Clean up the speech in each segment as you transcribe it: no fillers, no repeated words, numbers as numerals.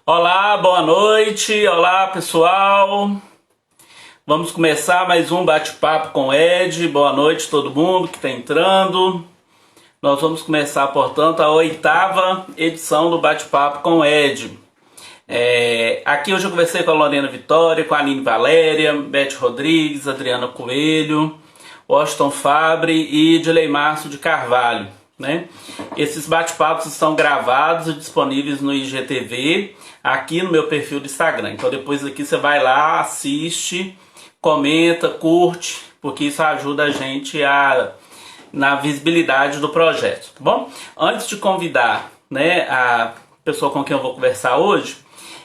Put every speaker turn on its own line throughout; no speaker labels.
Olá, boa noite. Olá, pessoal. Vamos começar mais um bate-papo com o Ed. Boa noite todo mundo que está entrando. Nós vamos começar, portanto, a 8ª edição do bate-papo com o Ed. Aqui hoje eu conversei com a Lorena Vitória, com a Aline Valéria, Beth Rodrigues, Adriana Coelho, Washington Fabre e Dilei Márcio de Carvalho, né? Esses bate-papos estão gravados e disponíveis no IGTV, aqui no meu perfil do Instagram. Então depois aqui você vai lá, assiste, comenta, curte, porque isso ajuda a gente na visibilidade do projeto, tá bom? Antes de convidar, né, a pessoa com quem eu vou conversar hoje,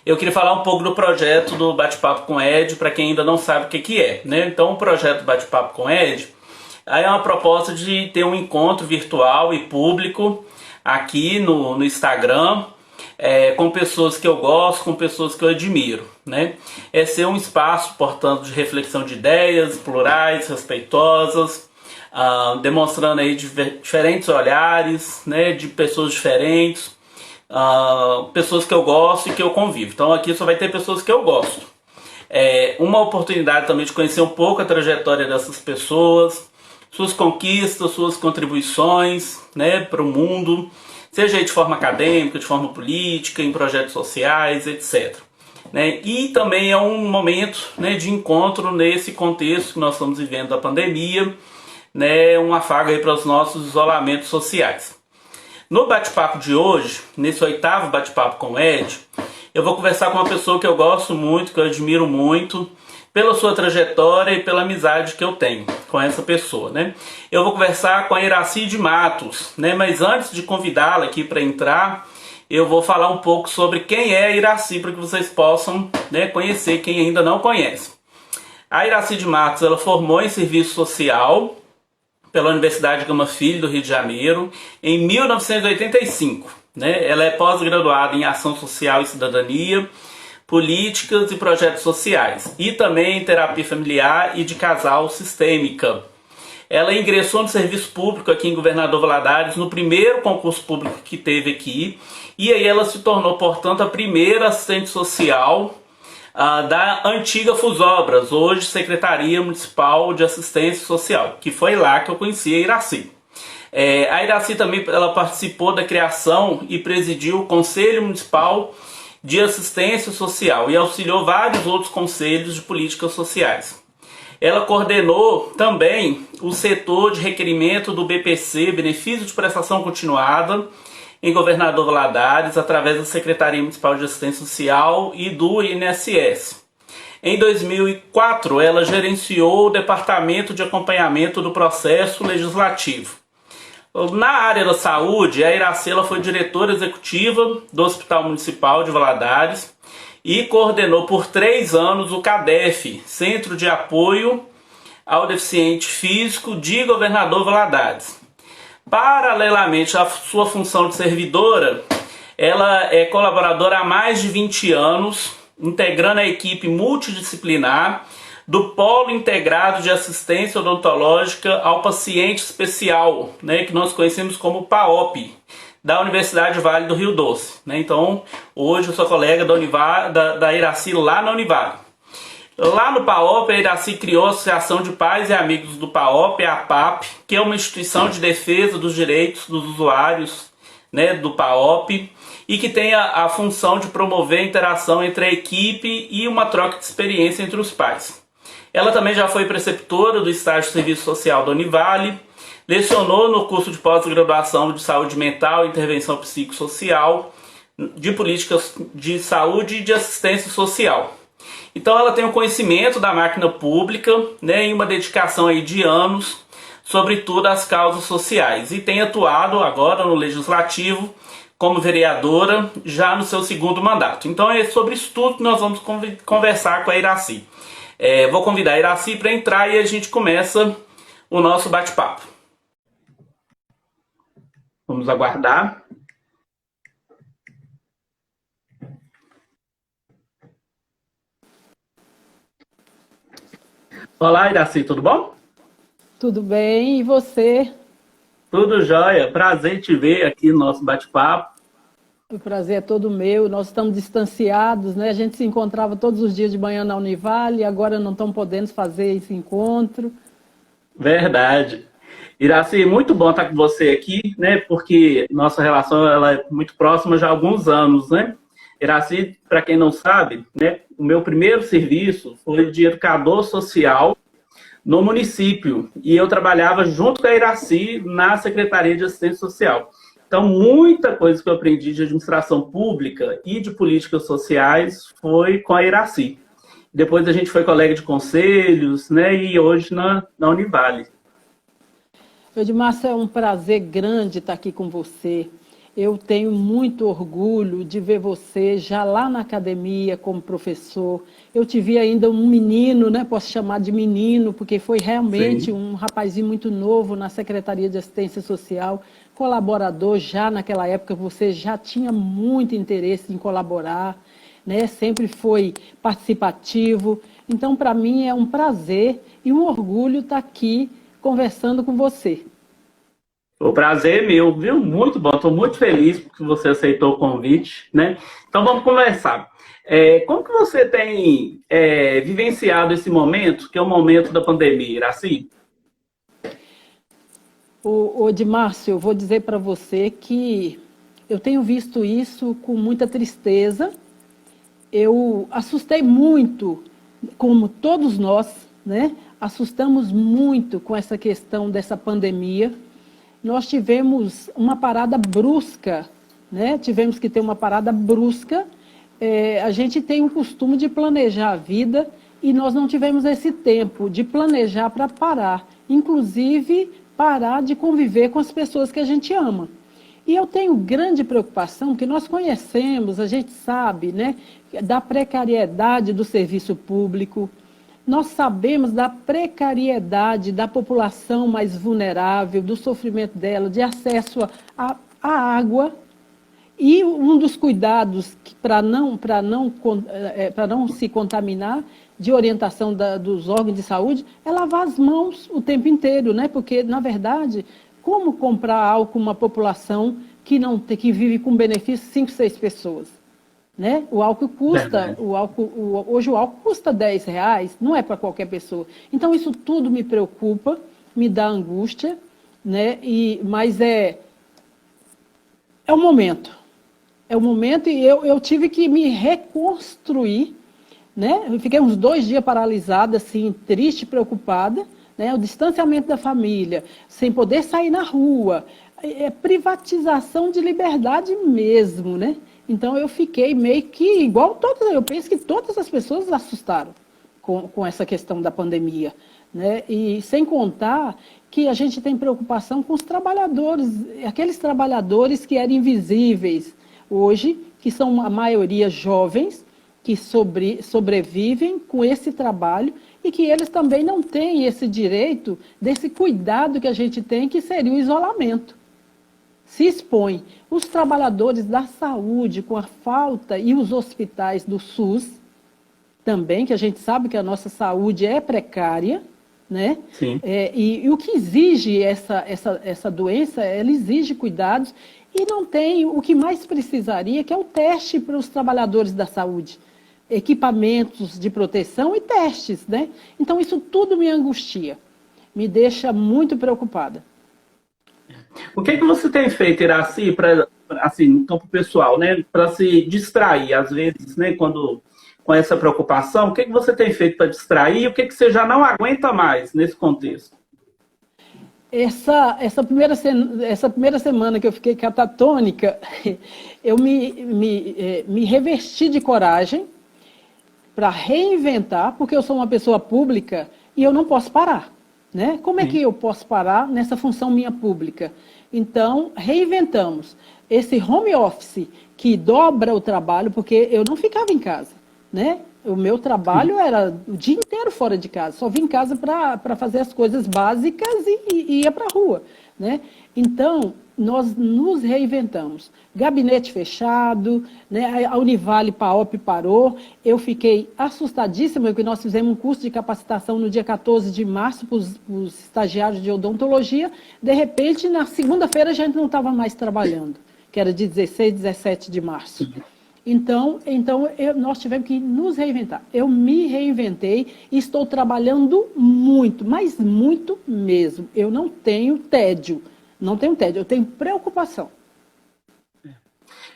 eu queria falar um pouco do projeto do Bate-Papo com Ed, para quem ainda não sabe o que é, né? Então o projeto Bate-Papo com Ed aí é uma proposta de ter um encontro virtual e público aqui no Instagram, com pessoas que eu gosto, com pessoas que eu admiro, né? É ser um espaço, portanto, de reflexão de ideias plurais, respeitosas, demonstrando aí diferentes olhares, né, de pessoas diferentes, pessoas que eu gosto e que eu convivo. Então aqui só vai ter pessoas que eu gosto. Uma oportunidade também de conhecer um pouco a trajetória dessas pessoas, suas conquistas, suas contribuições, né, para o mundo, seja aí de forma acadêmica, de forma política, em projetos sociais, etc. Né? E também é um momento, né, de encontro nesse contexto que nós estamos vivendo da pandemia, né, um afago aí para os nossos isolamentos sociais. No bate-papo de hoje, nesse 8º bate-papo com o Ed, eu vou conversar com uma pessoa que eu gosto muito, que eu admiro muito, pela sua trajetória e pela amizade que eu tenho com essa pessoa, né? Eu vou conversar com a Iracide Matos, né? Mas antes de convidá-la aqui para entrar, eu vou falar um pouco sobre quem é a Iraci, para que vocês possam, né, conhecer quem ainda não conhece. A Iracide Matos, ela formou em serviço social pela Universidade Gama Filho do Rio de Janeiro em 1985, né? Ela é pós-graduada em Ação Social e Cidadania, Políticas e Projetos Sociais, e também em Terapia Familiar e de Casal Sistêmica. Ela ingressou no serviço público aqui em Governador Valadares no primeiro concurso público que teve aqui, e aí ela se tornou, portanto, a primeira assistente social da antiga Fusobras, hoje Secretaria Municipal de Assistência Social, que foi lá que eu conheci a Iraci. A Iraci também ela participou da criação e presidiu o Conselho Municipal de Assistência Social e auxiliou vários outros conselhos de políticas sociais. Ela coordenou também o setor de requerimento do BPC, Benefício de Prestação Continuada, em Governador Valadares, através da Secretaria Municipal de Assistência Social e do INSS. Em 2004, ela gerenciou o Departamento de Acompanhamento do Processo Legislativo. Na área da saúde, a Iraci foi diretora executiva do Hospital Municipal de Valadares e coordenou por 3 anos o CADEF, Centro de Apoio ao Deficiente Físico de Governador Valadares. Paralelamente à sua função de servidora, ela é colaboradora há mais de 20 anos, integrando a equipe multidisciplinar do Polo Integrado de Assistência Odontológica ao Paciente Especial, né, que nós conhecemos como PAOP, da Universidade Vale do Rio Doce. Né? Então, hoje eu sou colega da Iraci lá na Univale. Lá no PAOP, a Iraci criou a Associação de Pais e Amigos do PAOP, a APAP, que é uma instituição de defesa dos direitos dos usuários, né, do PAOP, e que tem a função de promover a interação entre a equipe e uma troca de experiência entre os pais. Ela também já foi preceptora do estágio de serviço social da Univale, lecionou no curso de pós-graduação de saúde mental e intervenção psicossocial, de políticas de saúde e de assistência social. Então ela tem um conhecimento da máquina pública, né, e uma dedicação aí de anos, sobretudo às causas sociais, e tem atuado agora no Legislativo como vereadora, já no seu 2º mandato. Então é sobre isso tudo que nós vamos conversar com a Iraci. Vou convidar a Iraci para entrar e a gente começa o nosso bate-papo. Vamos aguardar. Olá, Iraci, tudo bom?
Tudo bem, e você?
Tudo jóia, prazer te ver aqui no nosso bate-papo.
O prazer é todo meu. Nós estamos distanciados, né? A gente se encontrava todos os dias de manhã na Univale, agora não estamos podendo fazer esse encontro.
Verdade. Iraci, muito bom estar com você aqui, né? Porque nossa relação ela é muito próxima já há alguns anos, né? Iraci, para quem não sabe, né? O meu primeiro serviço foi de educador social no município e eu trabalhava junto com a Iraci na Secretaria de Assistência Social. Então, muita coisa que eu aprendi de administração pública e de políticas sociais foi com a Iraci. Depois a gente foi colega de conselhos, né? E hoje na Univale.
Edmárcio, é um prazer grande estar aqui com você. Eu tenho muito orgulho de ver você já lá na academia como professor. Eu te vi ainda um menino, né? Posso chamar de menino, porque foi realmente
Sim.
um rapazinho muito novo na Secretaria de Assistência Social, colaborador já naquela época, você já tinha muito interesse em colaborar, né? Sempre foi participativo. Então, para mim é um prazer e um orgulho estar aqui conversando com você.
O prazer é meu, viu? Muito bom. Estou muito feliz porque você aceitou o convite, né? Então vamos conversar. Como que você tem vivenciado esse momento, que é o momento da pandemia, Iraci?
O Edmárcio, eu vou dizer para você que eu tenho visto isso com muita tristeza. Eu assustei muito, como todos nós, né? Assustamos muito com essa questão dessa pandemia. Nós tivemos uma parada brusca, né? Tivemos que ter uma parada brusca. A gente tem o costume de planejar a vida e nós não tivemos esse tempo de planejar para parar, inclusive parar de conviver com as pessoas que a gente ama. E eu tenho grande preocupação, porque nós conhecemos, a gente sabe, né, da precariedade do serviço público, nós sabemos da precariedade da população mais vulnerável, do sofrimento dela, de acesso à água. E um dos cuidados para não se contaminar, de orientação dos órgãos de saúde, é lavar as mãos o tempo inteiro, né? Porque, na verdade, como comprar álcool uma população que vive com benefício 5, 6 pessoas? Né? O álcool custa, hoje o álcool custa R$ 10, não é para qualquer pessoa. Então, isso tudo me preocupa, me dá angústia, né? Mas é o momento. É o momento e eu tive que me reconstruir, né? Eu fiquei uns 2 dias paralisada, assim, triste, preocupada, né? O distanciamento da família, sem poder sair na rua, privatização de liberdade mesmo, né? Então eu fiquei meio que igual todas, eu penso que todas as pessoas se assustaram com essa questão da pandemia, né? E sem contar que a gente tem preocupação com os trabalhadores, aqueles trabalhadores que eram invisíveis hoje, que são a maioria jovens, que sobrevivem com esse trabalho e que eles também não têm esse direito desse cuidado que a gente tem, que seria o isolamento. Se expõe os trabalhadores da saúde com a falta e os hospitais do SUS também, que a gente sabe que a nossa saúde é precária, né?
Sim.
E o que exige essa doença, ela exige cuidados e não tem o que mais precisaria, que é o teste para os trabalhadores da saúde. Equipamentos de proteção e testes, né? Então isso tudo me angustia, me deixa muito preocupada.
O que você tem feito, Iraci, para, assim, no campo pessoal, né, para se distrair, às vezes, né, quando com essa preocupação, o que você tem feito para distrair e o que você já não aguenta mais nesse contexto?
Essa primeira semana que eu fiquei catatônica, eu me revesti de coragem para reinventar, porque eu sou uma pessoa pública e eu não posso parar. Né? Como é que eu posso parar nessa função minha pública? Então, reinventamos esse home office que dobra o trabalho, porque eu não ficava em casa, né? O meu trabalho era o dia inteiro fora de casa, só vim em casa para fazer as coisas básicas e ia para a rua, né? Então, nós nos reinventamos. Gabinete fechado, né? A Univale PAOP parou. Eu fiquei assustadíssima, porque nós fizemos um curso de capacitação no dia 14 de março para os estagiários de odontologia. De repente, na segunda-feira, a gente não estava mais trabalhando. que era de 16, 17 de março. Então nós tivemos que nos reinventar. Eu me reinventei e estou trabalhando muito, mas muito mesmo. Eu não tenho tédio, eu tenho preocupação.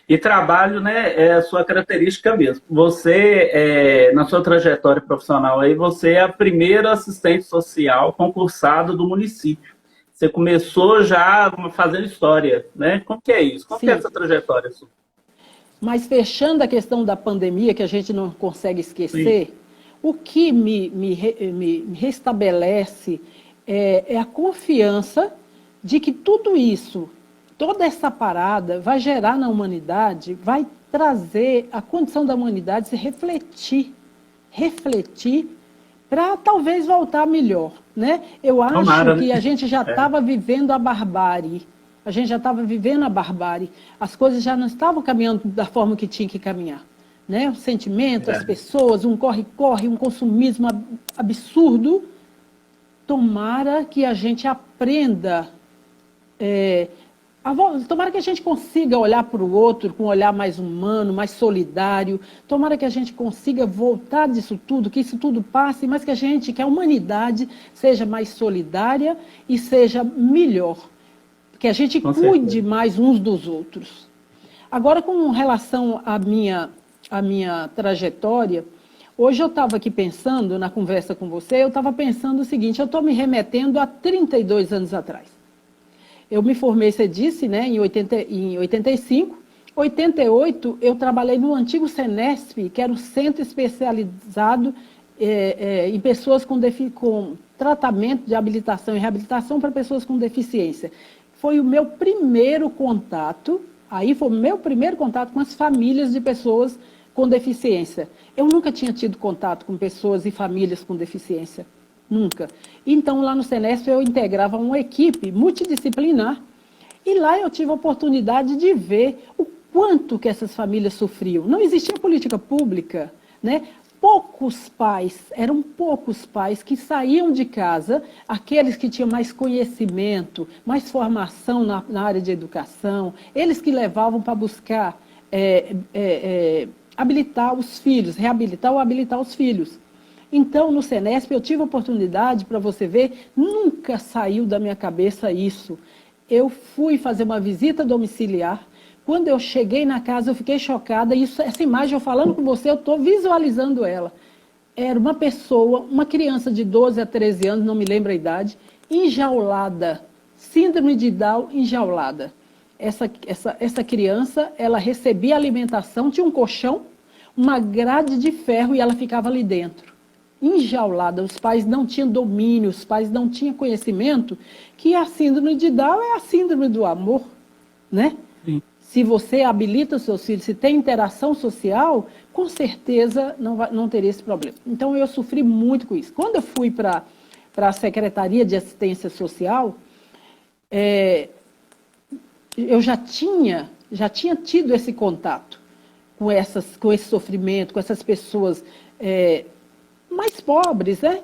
E trabalho, né, é a sua característica mesmo. Você, na sua trajetória profissional aí, você é a primeira assistente social concursada do município. Você começou já fazendo história, né? Como que é isso? Como que é
Sim.
essa trajetória sua?
Mas fechando a questão da pandemia, que a gente não consegue esquecer, sim, o que me restabelece é a confiança de que tudo isso, toda essa parada vai gerar na humanidade, vai trazer a condição da humanidade se refletir para talvez voltar melhor, né? Eu acho
Tomara,
que
né?
a gente já estava vivendo a barbárie. A gente já estava vivendo a barbárie. As coisas já não estavam caminhando da forma que tinha que caminhar, né? O sentimento, as pessoas, um corre-corre, um consumismo absurdo. Tomara que a gente aprenda, tomara que a gente consiga olhar para o outro com um olhar mais humano, mais solidário. Tomara que a gente consiga voltar disso tudo, que isso tudo passe, mas que a humanidade seja mais solidária e seja melhor. Que a gente cuide mais uns dos outros. Agora, com relação à minha trajetória, hoje eu estava aqui pensando, na conversa com você, eu estava pensando o seguinte, eu estou me remetendo a 32 anos atrás. Eu me formei, você disse, né, em 85. 88, eu trabalhei no antigo Senesp, que era um centro especializado em pessoas com tratamento de habilitação e reabilitação para pessoas com deficiência. Foi o meu primeiro contato, com as famílias de pessoas com deficiência. Eu nunca tinha tido contato com pessoas e famílias com deficiência, nunca. Então, lá no Senesp, eu integrava uma equipe multidisciplinar e lá eu tive a oportunidade de ver o quanto que essas famílias sofriam. Não existia política pública, né? Eram poucos pais que saíam de casa, aqueles que tinham mais conhecimento, mais formação na área de educação, eles que levavam para buscar habilitar os filhos, reabilitar ou habilitar os filhos. Então, no Senesp, eu tive a oportunidade, para você ver, nunca saiu da minha cabeça isso. Eu fui fazer uma visita domiciliar. Quando eu cheguei na casa, eu fiquei chocada. Essa imagem, eu falando com você, eu estou visualizando ela. Era uma pessoa, uma criança de 12 a 13 anos, não me lembro a idade, enjaulada. Síndrome de Down enjaulada. Essa criança, ela recebia alimentação, tinha um colchão, uma grade de ferro e ela ficava ali dentro. Enjaulada. Os pais não tinham domínio, os pais não tinham conhecimento que a síndrome de Down é a síndrome do amor, né? Sim. Se você habilita os seus filhos, se tem interação social, com certeza não teria esse problema. Então, eu sofri muito com isso. Quando eu fui para a Secretaria de Assistência Social, eu já tinha tido esse contato com esse sofrimento, com essas pessoas mais pobres, né?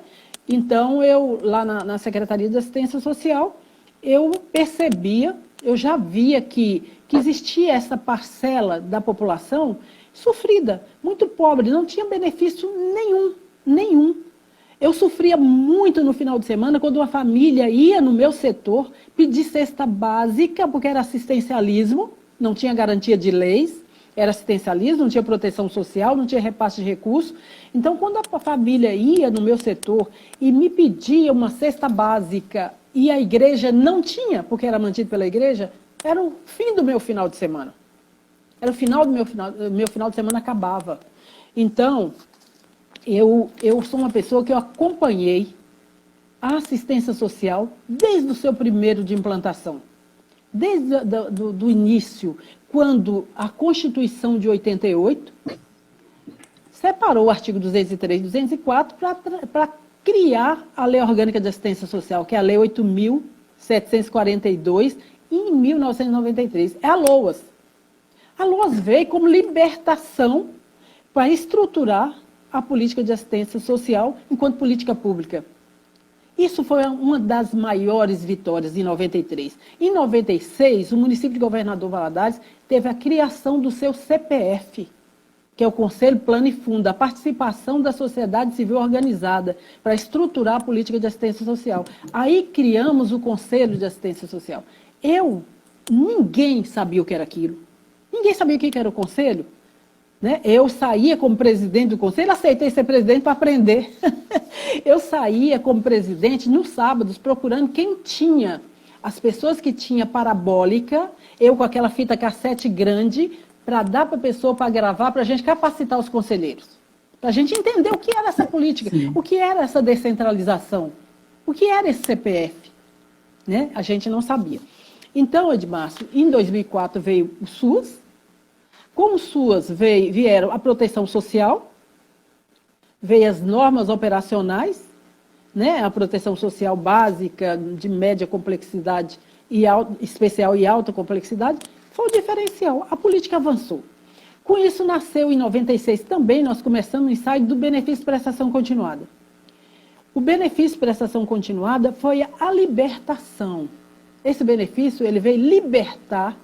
Então, eu, lá na Secretaria de Assistência Social, eu percebia, eu já via que existia essa parcela da população sofrida, muito pobre, não tinha benefício nenhum. Eu sofria muito no final de semana quando uma família ia no meu setor pedir cesta básica, porque era assistencialismo, não tinha garantia de leis, era assistencialismo, não tinha proteção social, não tinha repasse de recursos. Então, quando a família ia no meu setor e me pedia uma cesta básica e a igreja não tinha, porque era mantido pela igreja, era o fim do meu final de semana. Era o final do meu final de semana acabava. Então, eu sou uma pessoa que eu acompanhei a assistência social desde o seu primeiro de implantação. Desde do início, quando a Constituição de 88 separou o artigo 203 e 204 para criar a Lei Orgânica de Assistência Social, que é a Lei 8.742, em 1993. É a LOAS. A LOAS veio como libertação para estruturar a política de assistência social enquanto política pública. Isso foi uma das maiores vitórias em 93. Em 96, o município de Governador Valadares teve a criação do seu CPF, que é o Conselho Plano e Fundo, a participação da sociedade civil organizada para estruturar a política de assistência social. Aí criamos o Conselho de Assistência Social. Ninguém sabia o que era aquilo. Ninguém sabia o que era o Conselho. Né? Eu saía como presidente do Conselho, aceitei ser presidente para aprender. Eu saía como presidente nos sábados procurando quem tinha. As pessoas que tinham parabólica, eu com aquela fita cassete grande, para dar para a pessoa, para gravar, para a gente capacitar os conselheiros. Para a gente entender o que era essa política, Sim. O que era essa descentralização, o que era esse CPF. Né? A gente não sabia. Então, Edmárcio, em 2004 veio o SUS. Com o SUS vieram a proteção social, veio as normas operacionais, né? A proteção social básica, de média complexidade, especial e alta complexidade, foi o diferencial. A política avançou. Com isso, nasceu em 96 também, nós começamos o ensaio do benefício de prestação continuada. O benefício de prestação continuada foi a libertação. Esse benefício ele veio libertar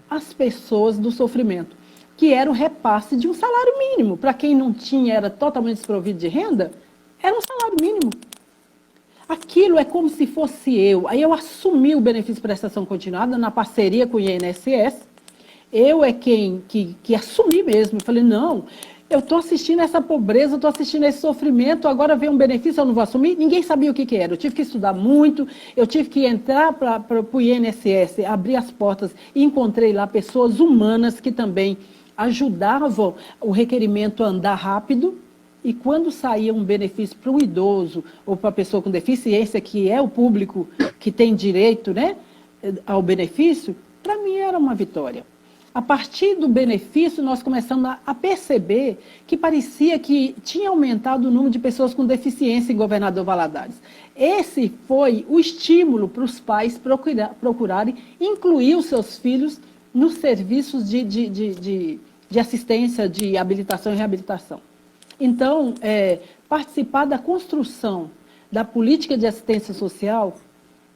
as pessoas do sofrimento, que era o repasse de um salário mínimo. Para quem não tinha, era totalmente desprovido de renda, era um salário mínimo. Aquilo é como se fosse eu. Aí eu assumi o benefício de prestação continuada na parceria com o INSS. Eu é quem que assumi mesmo. Eu falei, não, eu estou assistindo essa pobreza, estou assistindo esse sofrimento, agora vem um benefício, eu não vou assumir? Ninguém sabia o que era. Eu tive que estudar muito, eu tive que entrar para o INSS, abrir as portas e encontrei lá pessoas humanas que também ajudavam o requerimento a andar rápido. E quando saía um benefício para o idoso ou para a pessoa com deficiência, que é o público que tem direito, né, ao benefício, para mim era uma vitória. A partir do benefício, nós começamos a perceber que parecia que tinha aumentado o número de pessoas com deficiência em Governador Valadares. Esse foi o estímulo para os pais procurarem incluir os seus filhos nos serviços de assistência, de habilitação e reabilitação. Então, participar da construção da política de assistência social,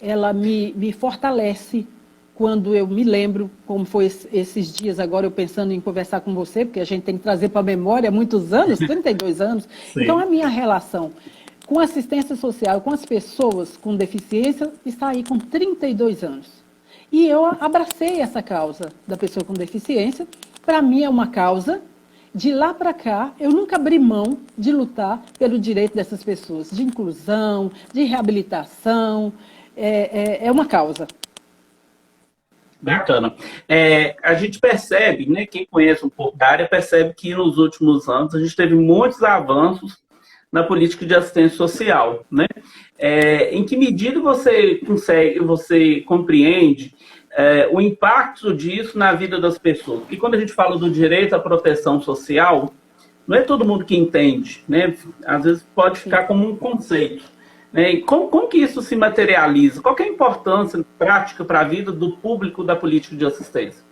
ela me fortalece quando eu me lembro, como foi esses dias agora, eu pensando em conversar com você, porque a gente tem que trazer para a memória muitos anos, 32 anos. Sim. Então, a minha relação com assistência social, com as pessoas com deficiência, está aí com 32 anos. E eu abracei essa causa da pessoa com deficiência. Para mim é uma causa. De lá para cá, eu nunca abri mão de lutar pelo direito dessas pessoas, de inclusão, de reabilitação, é uma causa.
Bacana. A gente percebe, né, quem conhece um pouco da área, percebe que nos últimos anos a gente teve muitos avanços na política de assistência social, né? Em que medida você compreende o impacto disso na vida das pessoas? Porque quando a gente fala do direito à proteção social, não é todo mundo que entende, né? Às vezes pode ficar como um conceito. Né? Como que isso se materializa? Qual que é a importância prática para a vida do público da política de assistência?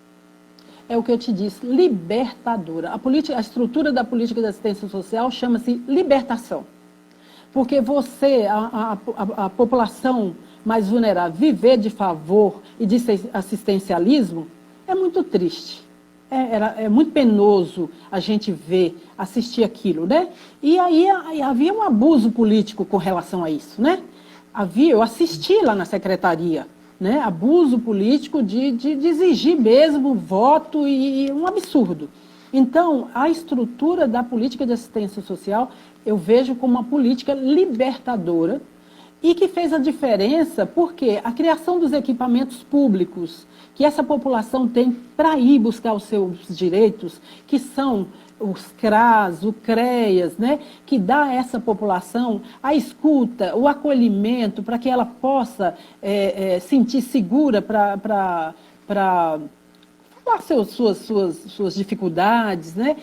É o que eu te disse, libertadora. A estrutura da política de assistência social chama-se libertação. Porque a população mais vulnerável, viver de favor e de assistencialismo é muito triste. É muito penoso a gente assistir aquilo, né? E aí havia um abuso político com relação a isso, né? Eu assisti lá na secretaria, né? Abuso político de exigir mesmo voto e um absurdo. Então, a estrutura da política de assistência social eu vejo como uma política libertadora e que fez a diferença porque a criação dos equipamentos públicos que essa população tem para ir buscar os seus direitos, que são os CRAS, o CREAS, né, que dá a essa população a escuta, o acolhimento, para que ela possa sentir segura para falar suas dificuldades, né?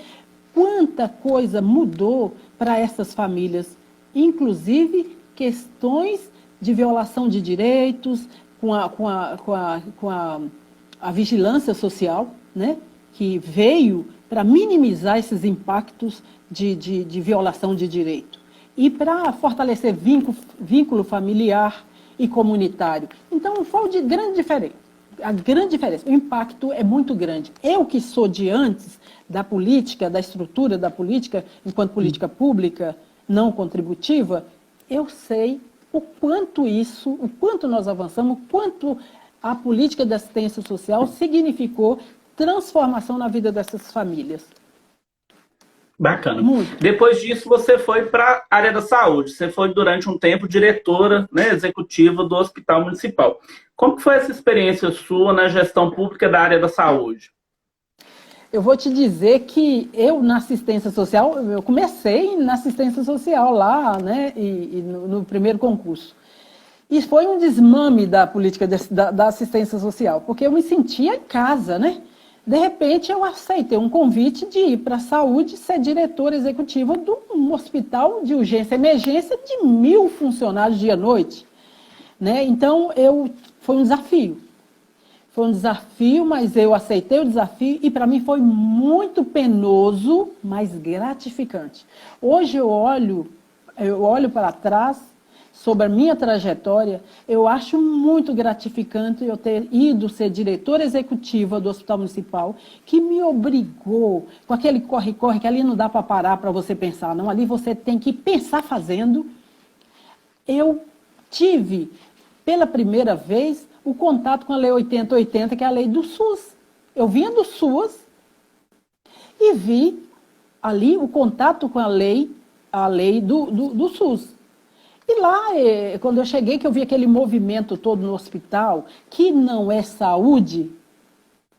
Quanta coisa mudou para essas famílias, inclusive questões de violação de direitos, com a vigilância social, né, que veio para minimizar esses impactos de violação de direito. e para fortalecer vínculo familiar e comunitário. Então, foi de grande diferença. A grande diferença, o impacto é muito grande. Eu que sou de antes da política, da estrutura da política, enquanto política pública não contributiva, eu sei o quanto nós avançamos, o quanto a política de assistência social significou transformação na vida dessas famílias.
Bacana.
Muito.
Depois disso, você foi para a área da saúde. Você foi, durante um tempo, diretora, né, executiva do Hospital Municipal. Como que foi essa experiência sua na gestão pública da área da saúde?
Eu vou te dizer que eu, na assistência social, eu comecei na assistência social lá, né, e no primeiro concurso. E foi um desmame da política da assistência social, porque eu me sentia em casa, né? De repente, eu aceitei um convite de ir para a saúde, ser diretora executiva de um hospital de urgência e emergência de 1.000 funcionários dia e noite. Né? Então, foi um desafio. Foi um desafio, mas eu aceitei o desafio e para mim foi muito penoso, mas gratificante. Hoje eu olho para trás sobre a minha trajetória, eu acho muito gratificante eu ter ido ser diretora executiva do Hospital Municipal, que me obrigou, com aquele corre-corre, que ali não dá para parar para você pensar, não, ali você tem que pensar fazendo. Eu tive, pela primeira vez, o contato com a Lei 8080, que é a lei do SUS. Eu vinha do SUS e vi ali o contato com a lei do SUS. E lá, quando eu cheguei, que eu vi aquele movimento todo no hospital, que não é saúde,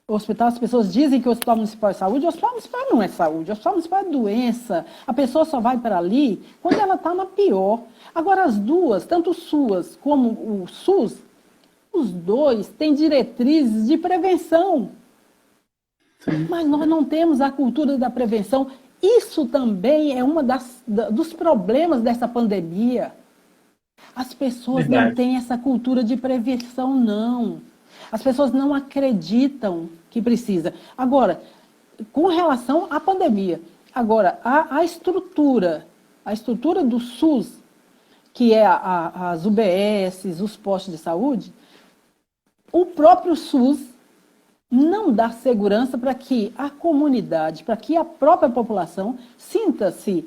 o hospital, as pessoas dizem que o Hospital Municipal é saúde, o Hospital Municipal não é saúde, o Hospital Municipal é doença, a pessoa só vai para ali quando ela está na pior. Agora, as duas, tanto o SUAS como o SUS, os dois têm diretrizes de prevenção. Sim. Mas nós não temos a cultura da prevenção. Isso também é dos problemas dessa pandemia. As pessoas não têm essa cultura de prevenção, não. As pessoas não acreditam que precisa. Agora, com relação à pandemia, agora, a estrutura do SUS, que é as UBSs, os postos de saúde, o próprio SUS não dá segurança para que a comunidade, para que a própria população sinta-se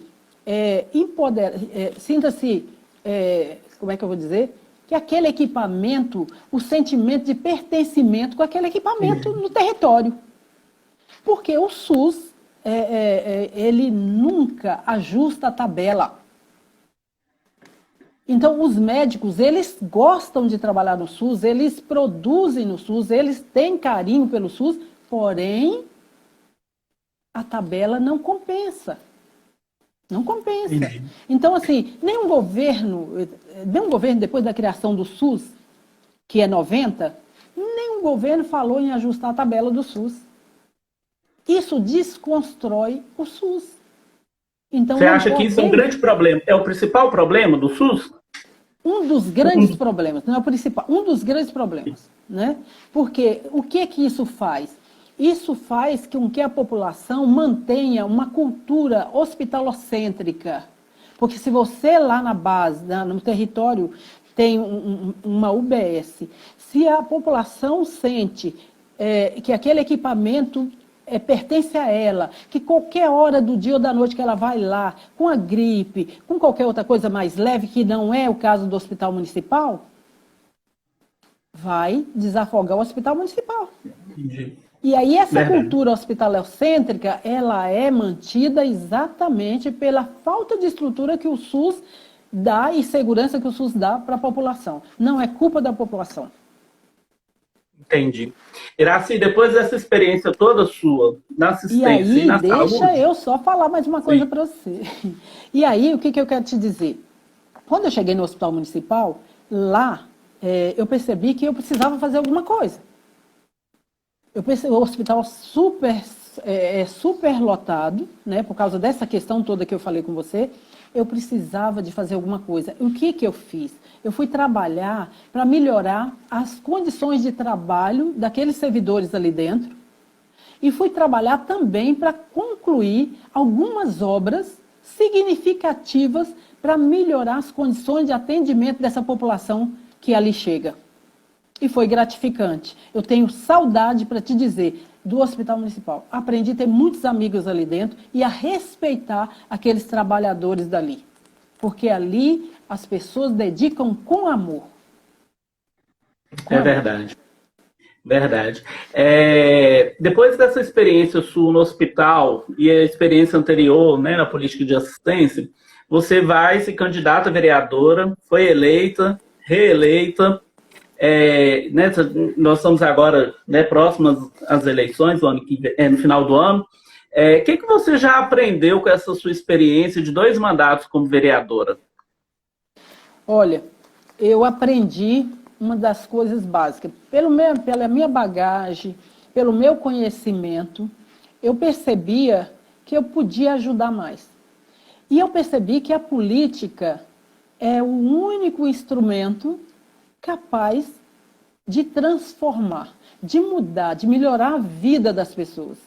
como é que eu vou dizer? Que aquele equipamento, o sentimento de pertencimento com aquele equipamento no território. Porque o SUS, ele nunca ajusta a tabela. Então, os médicos, eles gostam de trabalhar no SUS, eles produzem no SUS, eles têm carinho pelo SUS, porém, a tabela não compensa. Não compensa. Então, assim, nenhum governo, depois da criação do SUS, que é 90, nenhum governo falou em ajustar a tabela do SUS. Isso desconstrói o SUS. Então,
você acha que isso é um grande problema? É o principal problema do SUS?
Um dos grandes problemas, não é o principal, um dos grandes problemas, né? Porque o que isso faz? Isso faz com que a população mantenha uma cultura hospitalocêntrica. Porque se você lá na base, no território, tem uma UBS, se a população sente que aquele equipamento pertence a ela, que qualquer hora do dia ou da noite que ela vai lá, com a gripe, com qualquer outra coisa mais leve, que não é o caso do Hospital Municipal, vai desafogar o Hospital Municipal.
Entendi.
E aí essa cultura hospitalocêntrica, ela é mantida exatamente pela falta de estrutura que o SUS dá e segurança que o SUS dá para a população. Não é culpa da população.
Entendi. Iraci, depois dessa experiência toda sua, na assistência e na saúde...
deixa eu só falar mais uma coisa para você. E aí, o que eu quero te dizer? Quando eu cheguei no Hospital Municipal, lá, eu percebi que eu precisava fazer alguma coisa. Eu percebi o hospital super lotado, né, por causa dessa questão toda que eu falei com você, eu precisava de fazer alguma coisa. O que eu fiz? Eu fui trabalhar para melhorar as condições de trabalho daqueles servidores ali dentro e fui trabalhar também para concluir algumas obras significativas para melhorar as condições de atendimento dessa população que ali chega. E foi gratificante. Eu tenho saudade, para te dizer, do Hospital Municipal. Aprendi a ter muitos amigos ali dentro e a respeitar aqueles trabalhadores dali. Porque ali as pessoas dedicam com amor.
É verdade. Verdade. Depois dessa experiência sua no hospital e a experiência anterior, né, na política de assistência, você vai se candidata a vereadora, foi eleita, reeleita, né, nós estamos agora, né, próximos às eleições, no final do ano. O que você já aprendeu com essa sua experiência de 2 mandatos como vereadora?
Olha, eu aprendi uma das coisas básicas. Pela minha bagagem, pelo meu conhecimento, eu percebia que eu podia ajudar mais. E eu percebi que a política é o único instrumento capaz de transformar, de mudar, de melhorar a vida das pessoas,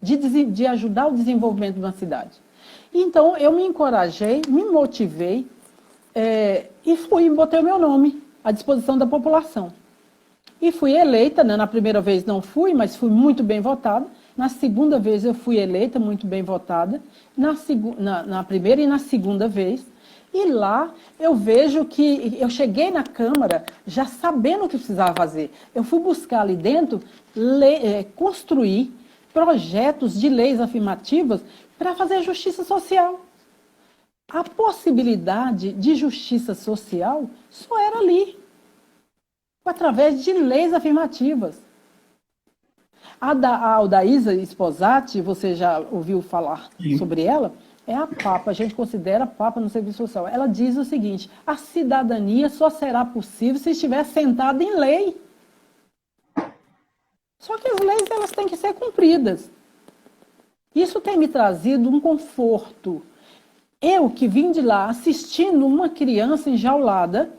de ajudar o desenvolvimento de uma cidade. Então, eu me encorajei, me motivei e botei o meu nome à disposição da população. E fui eleita, né? Na primeira vez não fui, mas fui muito bem votada. Na segunda vez eu fui eleita, muito bem votada. Na primeira e na segunda vez. E lá eu vejo que eu cheguei na Câmara já sabendo o que precisava fazer. Eu fui buscar ali dentro, construir projetos de leis afirmativas para fazer justiça social. A possibilidade de justiça social só era ali, através de leis afirmativas. A Aldaísa Sposati, você já ouviu falar sobre ela? É a Papa, a gente considera a Papa no serviço social. Ela diz o seguinte: a cidadania só será possível se estiver sentada em lei. Só que as leis elas têm que ser cumpridas. Isso tem me trazido um conforto. Eu que vim de lá assistindo uma criança enjaulada,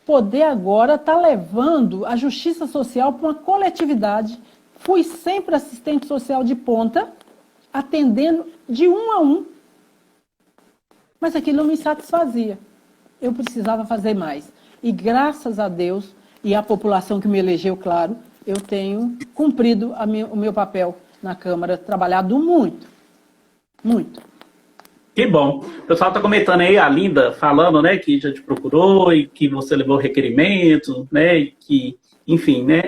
poder agora estar levando a justiça social para uma coletividade. Fui sempre assistente social de ponta, atendendo de um a um. Mas aquilo não me satisfazia. Eu precisava fazer mais. E graças a Deus, e à população que me elegeu, claro, eu tenho cumprido o meu papel na Câmara, trabalhado muito. Muito.
Que bom. O pessoal está comentando aí, a Linda falando, né, que já te procurou e que você levou requerimento, né, e que, enfim, né,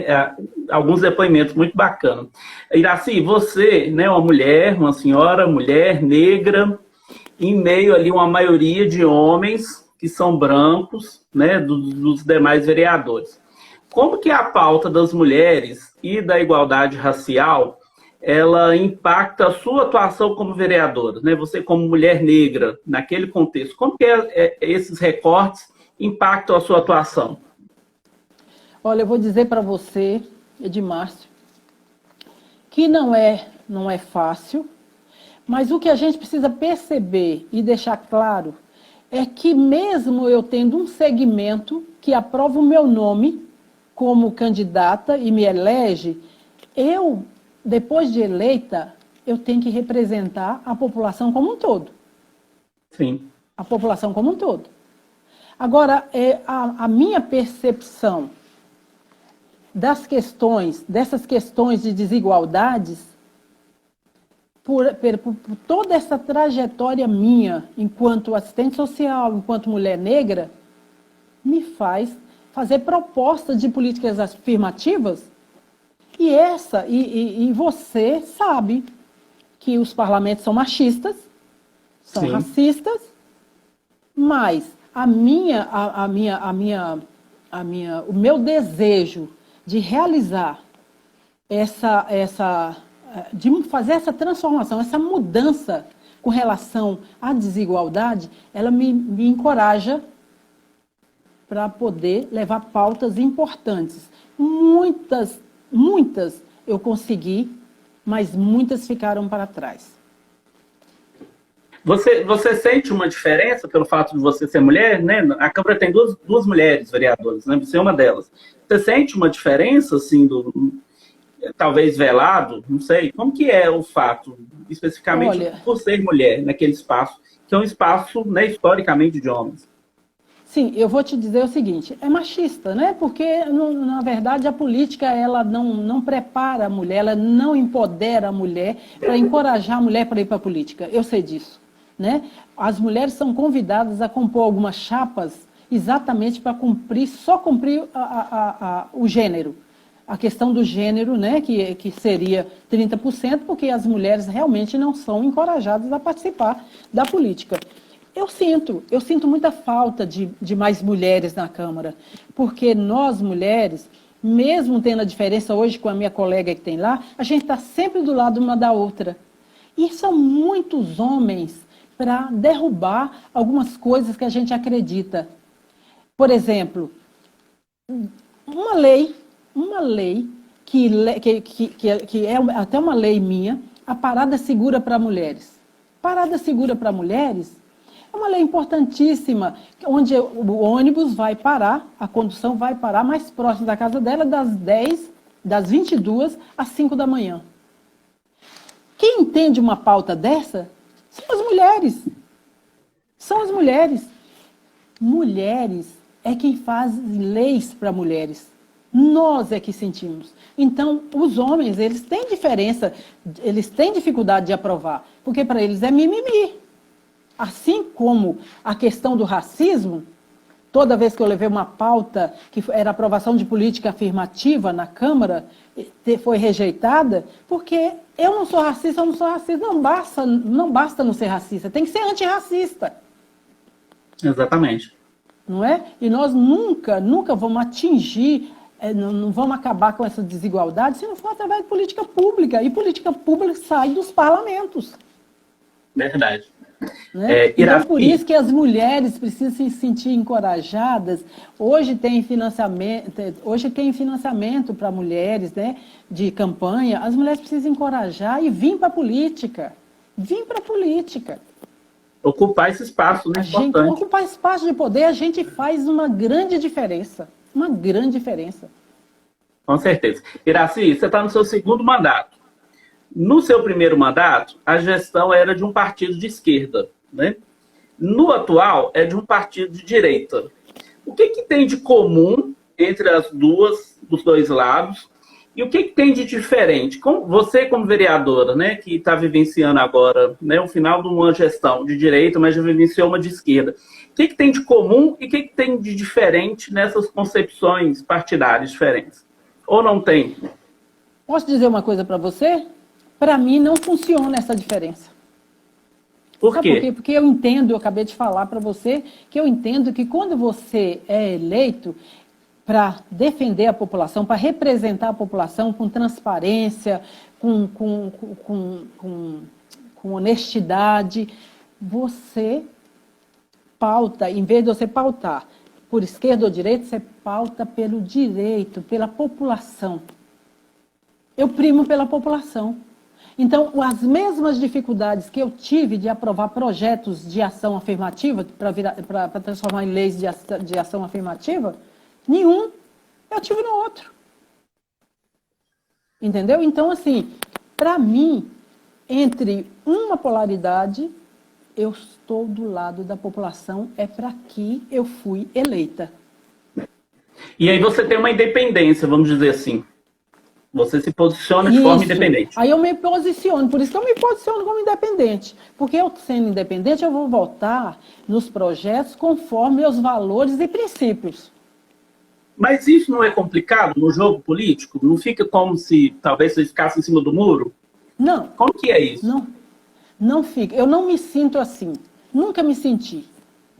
alguns depoimentos muito bacanas. Iraci, você, né, uma mulher, uma senhora, mulher, negra, em meio ali uma maioria de homens que são brancos, né, dos demais vereadores. Como que a pauta das mulheres e da igualdade racial ela impacta a sua atuação como vereadora, né? Você como mulher negra, naquele contexto, como que esses recortes impactam a sua atuação?
Olha, eu vou dizer para você, Edmárcio, que não é fácil, mas o que a gente precisa perceber e deixar claro é que mesmo eu tendo um segmento que aprova o meu nome como candidata e me elege, depois de eleita, eu tenho que representar a população como um todo.
Sim.
A população como um todo. Agora, a minha percepção dessas questões de desigualdades, por toda essa trajetória minha, enquanto assistente social, enquanto mulher negra, me faz fazer propostas de políticas afirmativas. E você sabe que os parlamentos são machistas, são Sim. racistas, mas o meu desejo de realizar de fazer essa transformação, essa mudança com relação à desigualdade, ela me encoraja para poder levar pautas importantes. Muitas eu consegui, mas muitas ficaram para trás.
Você sente uma diferença pelo fato de você ser mulher, né? A Câmara tem duas mulheres vereadoras, né? Você é uma delas. Você sente uma diferença, assim, talvez velado? Não sei. Como que é o fato, especificamente, por ser mulher naquele espaço que é um espaço, né, historicamente de homens.
Sim, eu vou te dizer o seguinte, é machista, né? Porque, na verdade, a política, ela não prepara a mulher, ela não empodera a mulher para encorajar a mulher para ir para a política. Eu sei disso, né? As mulheres são convidadas a compor algumas chapas exatamente para cumprir, só cumprir o gênero. A questão do gênero, né, que seria 30%, porque as mulheres realmente não são encorajadas a participar da política. Eu sinto muita falta de mais mulheres na Câmara, porque nós, mulheres, mesmo tendo a diferença hoje com a minha colega que tem lá, a gente está sempre do lado uma da outra. E são muitos homens para derrubar algumas coisas que a gente acredita. Por exemplo, uma lei que é até uma lei minha, a parada segura para mulheres. Parada segura para mulheres é uma lei importantíssima, onde o ônibus vai parar, a condução vai parar mais próximo da casa dela das 22 às 5 da manhã. Quem entende uma pauta dessa são as mulheres. São as mulheres. Mulheres é quem faz leis para mulheres. Nós é que sentimos. Então, os homens, eles têm diferença, eles têm dificuldade de aprovar, porque para eles é mimimi. Assim como a questão do racismo, toda vez que eu levei uma pauta que era aprovação de política afirmativa na Câmara, foi rejeitada, porque eu não sou racista, não basta não ser racista, tem que ser antirracista.
Exatamente.
Não é? E nós nunca vamos atingir, não vamos acabar com essa desigualdade se não for através de política pública. E política pública sai dos parlamentos.
Verdade.
Né? Então, por isso que as mulheres precisam se sentir encorajadas. Hoje tem financiamento para mulheres, né, de campanha. As mulheres precisam encorajar e vir para a política. Vir para a política.
Ocupar esse espaço, né? Importante.
Ocupar espaço de poder, a gente faz uma grande diferença. Uma grande diferença.
Com certeza. Iraci, você está no seu segundo mandato. No seu primeiro mandato, a gestão era de um partido de esquerda, né? No atual, é de um partido de direita. O que tem de comum entre os dois lados? E o que tem de diferente? Você, como vereadora, né, que está vivenciando agora, né, o final de uma gestão de direita, mas já vivenciou uma de esquerda. O que tem de comum e o que tem de diferente nessas concepções partidárias diferentes? Ou não tem?
Posso dizer uma coisa para você? Para mim, não funciona essa diferença.
Por quê?
Sabe por quê? Porque eu acabei de falar para você, que eu entendo que quando você é eleito para defender a população, para representar a população com transparência, com honestidade, você pauta, em vez de você pautar por esquerda ou direita, você pauta pelo direito, pela população. Eu primo pela população. Então, as mesmas dificuldades que eu tive de aprovar projetos de ação afirmativa, para transformar em leis de ação afirmativa, nenhum eu tive no outro. Entendeu? Então, assim, para mim, entre uma polaridade, eu estou do lado da população, é para que eu fui eleita.
E aí você tem uma independência, vamos dizer assim. Você se posiciona de forma independente.
Aí eu me posiciono, por isso que eu me posiciono como independente. Porque eu, sendo independente, eu vou votar nos projetos conforme meus valores e princípios.
Mas isso não é complicado no jogo político? Não fica como se talvez você ficasse em cima do muro?
Não.
Como que é isso?
Não fica. Eu não me sinto assim. Nunca me senti.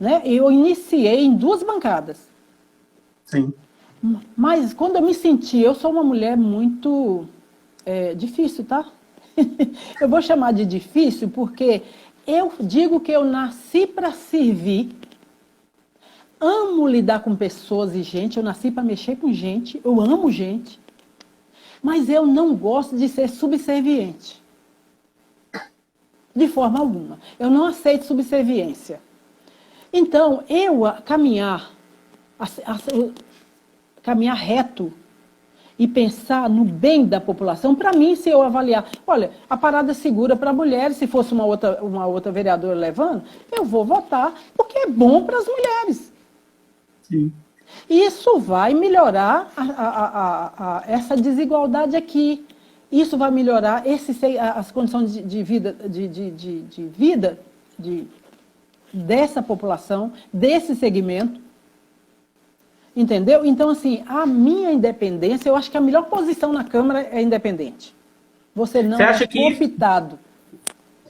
Né? Eu iniciei em 2 bancadas.
Sim.
Mas quando eu me senti, eu sou uma mulher muito difícil, tá? Eu vou chamar de difícil porque eu digo que eu nasci para servir, amo lidar com pessoas e gente, eu nasci para mexer com gente, eu amo gente, mas eu não gosto de ser subserviente. De forma alguma. Eu não aceito subserviência. Então, caminhar reto, e pensar no bem da população, para mim, se eu avaliar, olha, a parada segura para mulheres, se fosse uma outra vereadora levando, eu vou votar, porque é bom para as mulheres.
Sim.
Isso vai melhorar essa desigualdade aqui. Isso vai melhorar as condições de vida, dessa população, desse segmento. Entendeu? Então, assim, a minha independência, eu acho que a melhor posição na Câmara é independente. Você não é cooptado.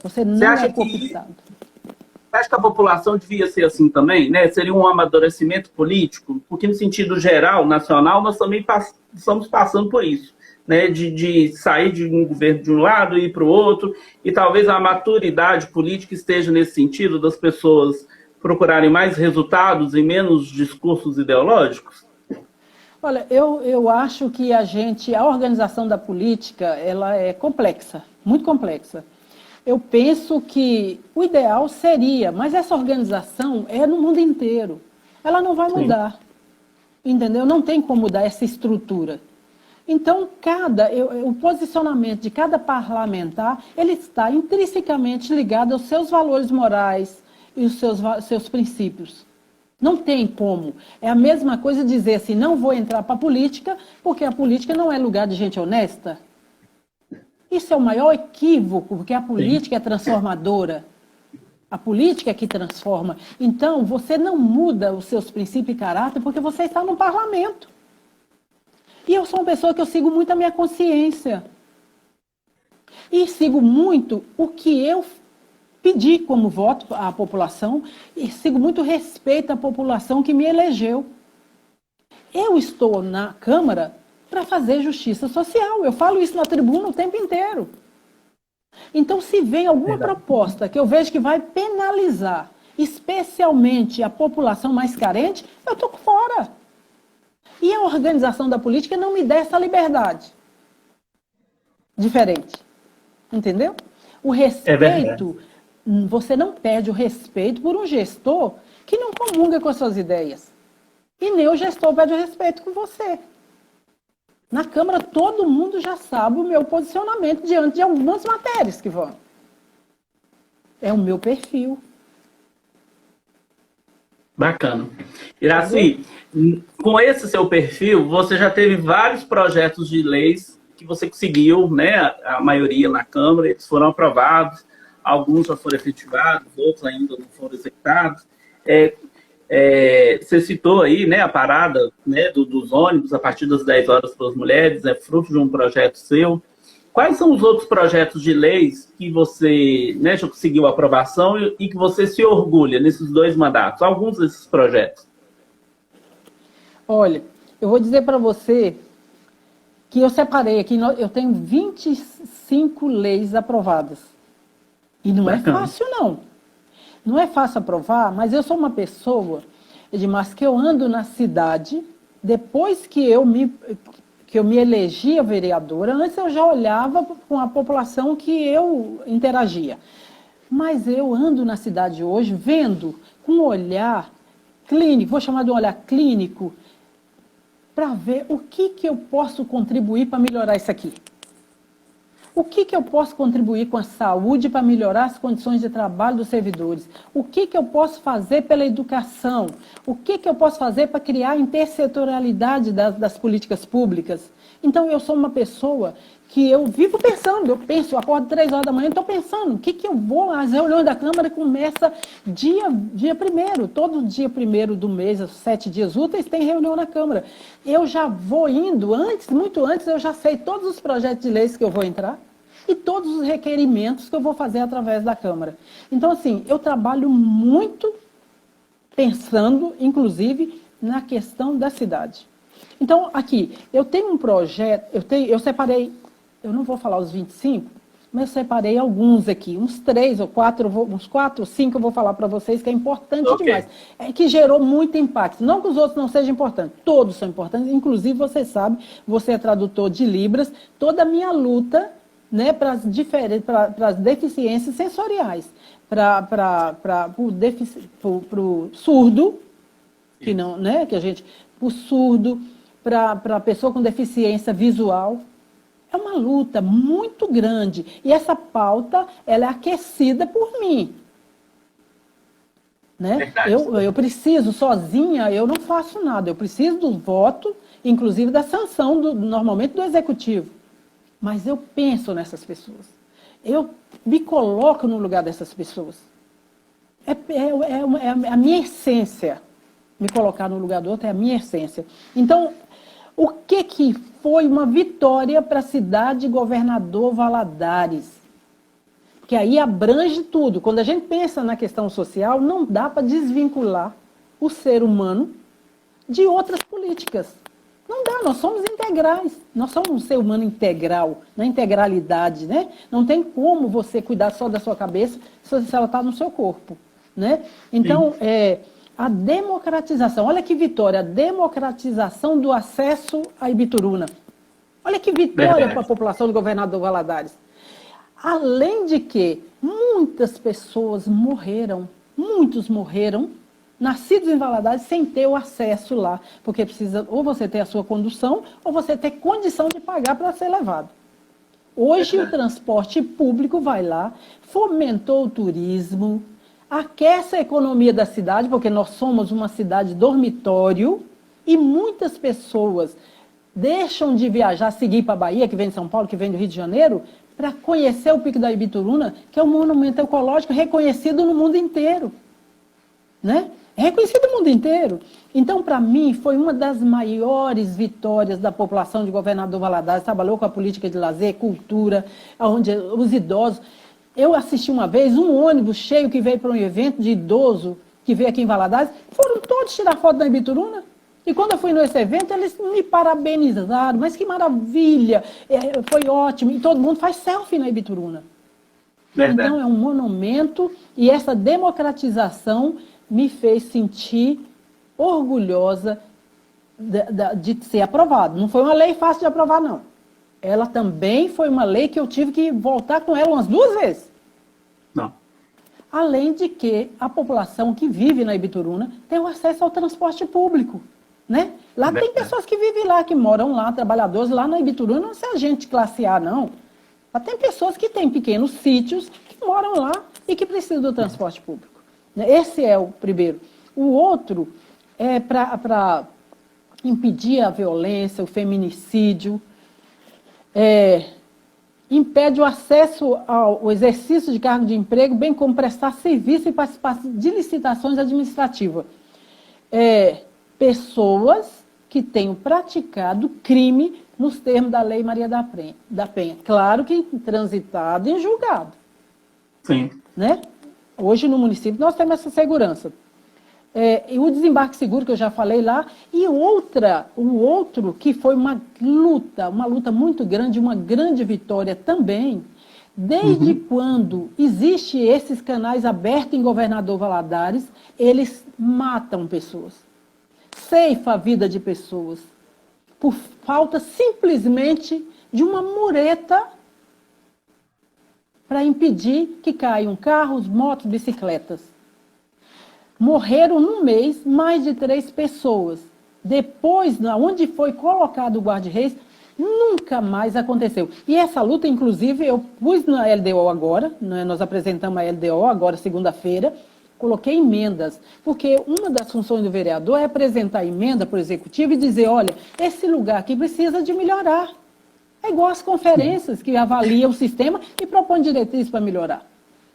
Você não é cooptado.
Você acha que a população devia ser assim também, né? Seria um amadurecimento político? Porque, no sentido geral, nacional, nós também estamos passando por isso, né? De sair de um governo de um lado e ir para o outro, e talvez a maturidade política esteja nesse sentido, das pessoas procurarem mais resultados e menos discursos ideológicos?
Olha, eu acho que a organização da política, ela é complexa, muito complexa. Eu penso que o ideal seria, mas essa organização é no mundo inteiro. Ela não vai mudar, entendeu? Não tem como mudar essa estrutura. Então, o posicionamento de cada parlamentar, ele está intrinsecamente ligado aos seus valores morais e os seus princípios. Não tem como. É a mesma coisa dizer assim, não vou entrar para a política, porque a política não é lugar de gente honesta. Isso é o maior equívoco, porque a política é transformadora. A política é que transforma. Então, você não muda os seus princípios e caráter porque você está no parlamento. E eu sou uma pessoa que eu sigo muito a minha consciência. E sigo muito o que eu pedi como voto à população e sigo muito respeito à população que me elegeu. Eu estou na Câmara para fazer justiça social. Eu falo isso na tribuna o tempo inteiro. Então, se vem alguma proposta que eu vejo que vai penalizar, especialmente a população mais carente, eu estou fora. E a organização da política não me dá essa liberdade. Diferente. Entendeu? O respeito, você não perde o respeito por um gestor que não comunga com as suas ideias. E nem o gestor perde o respeito com você. Na Câmara, todo mundo já sabe o meu posicionamento diante de algumas matérias que vão. É o meu perfil.
Bacana. Iraci, com esse seu perfil, você já teve vários projetos de leis que você conseguiu, né? A maioria na Câmara, eles foram aprovados, alguns já foram efetivados, outros ainda não foram executados. Você citou aí, né, a parada, né, dos ônibus a partir das 10 horas para as mulheres, é fruto de um projeto seu. Quais são os outros projetos de leis que você, né, já conseguiu aprovação e que você se orgulha nesses 2 mandatos? Alguns desses projetos.
Olha, eu vou dizer para você que eu separei aqui, eu tenho 25 leis aprovadas. E não é fácil, não. Não é fácil aprovar, mas eu sou uma pessoa, Edmar, que eu ando na cidade, depois que eu me elegia vereadora, antes eu já olhava com a população que eu interagia. Mas eu ando na cidade hoje vendo com um olhar clínico, vou chamar de um olhar clínico, para ver o que eu posso contribuir para melhorar isso aqui. O que eu posso contribuir com a saúde para melhorar as condições de trabalho dos servidores? O que eu posso fazer pela educação? O que eu posso fazer para criar a intersetorialidade das políticas públicas? Então, eu sou uma pessoa que eu vivo pensando, eu acordo 3 horas da manhã e estou pensando, o que eu vou, as reuniões da Câmara começa dia 1º, todo dia 1º do mês, 7 dias úteis, tem reunião na Câmara. Eu já vou indo, muito antes, eu já sei todos os projetos de leis que eu vou entrar e todos os requerimentos que eu vou fazer através da Câmara. Então, assim, eu trabalho muito pensando, inclusive, na questão da cidade. Então, aqui, eu tenho um projeto, eu separei, eu não vou falar os 25, mas eu separei alguns aqui, uns 3 ou 4, uns 4 ou 5 eu vou falar para vocês, que é importante demais. É que gerou muito impacto. Não que os outros não sejam importantes, todos são importantes, inclusive você sabe, você é tradutor de Libras, toda a minha luta, né, para as deficiências sensoriais, para o surdo, que não, né, que a gente, o surdo, para a pessoa com deficiência visual. É uma luta muito grande. E essa pauta, ela é aquecida por mim. Né? Eu preciso, sozinha, eu não faço nada. Eu preciso do voto, inclusive da sanção, normalmente do executivo. Mas eu penso nessas pessoas. Eu me coloco no lugar dessas pessoas. É a minha essência. Me colocar no lugar do outro é a minha essência. Então, o que foi uma vitória para a cidade de Governador Valadares? Que aí abrange tudo. Quando a gente pensa na questão social, não dá para desvincular o ser humano de outras políticas. Não dá, nós somos integrais. Nós somos um ser humano integral, na integralidade, né? Não tem como você cuidar só da sua cabeça se ela está no seu corpo, né? Então, a democratização, olha que vitória, a democratização do acesso à Ibituruna. Olha que vitória para a população do Governador Valadares. Além de que muitas pessoas morreram, muitos morreram, nascidos em Valadares, sem ter o acesso lá, porque precisa ou você ter a sua condução, ou você ter condição de pagar para ser levado. Hoje o transporte público vai lá, fomentou o turismo, aquece a economia da cidade, porque nós somos uma cidade dormitório, e muitas pessoas deixam de viajar, seguir para a Bahia, que vem de São Paulo, que vem do Rio de Janeiro, para conhecer o Pico da Ibituruna, que é um monumento ecológico reconhecido no mundo inteiro. Né? É reconhecido no mundo inteiro. Então, para mim, foi uma das maiores vitórias da população de Governador Valadares. Trabalhou com a política de lazer, cultura, onde os idosos... Eu assisti uma vez um ônibus cheio que veio para um evento de idoso, que veio aqui em Valadares, foram todos tirar foto da Ibituruna. E quando eu fui nesse evento, eles me parabenizaram, mas que maravilha, foi ótimo. E todo mundo faz selfie na Ibituruna. Verdade. Então é um monumento e essa democratização me fez sentir orgulhosa de ser aprovado. Não foi uma lei fácil de aprovar, não. Ela também foi uma lei que eu tive que voltar com ela umas 2 vezes.
Não.
Além de que a população que vive na Ibituruna tem o acesso ao transporte público. Né? Lá tem pessoas que vivem lá, que moram lá, trabalhadores lá na Ibituruna, não é gente de classe A, não. Lá tem pessoas que têm pequenos sítios, que moram lá e que precisam do transporte público. Esse é o primeiro. O outro é para impedir a violência, o feminicídio, impede o acesso ao exercício de cargo de emprego, bem como prestar serviço e participar de licitações administrativas. Pessoas que tenham praticado crime nos termos da Lei Maria da Penha. Claro que transitado em julgado.
Sim.
Né? Hoje no município nós temos essa segurança. E o desembarque seguro, que eu já falei lá, e o outro que foi uma luta muito grande, uma grande vitória também, desde quando existem esses canais abertos em Governador Valadares, eles matam pessoas. Ceifa a vida de pessoas, por falta simplesmente de uma mureta para impedir que caiam carros, motos, bicicletas. Morreram num mês mais de 3 pessoas. Depois, onde foi colocado o guarda-reis, nunca mais aconteceu. E essa luta, inclusive, eu pus na LDO agora, né, nós apresentamos a LDO agora, segunda-feira, coloquei emendas, porque uma das funções do vereador é apresentar emenda para o executivo e dizer, olha, esse lugar aqui precisa de melhorar. É igual as conferências que avaliam o sistema e propõem diretrizes para melhorar.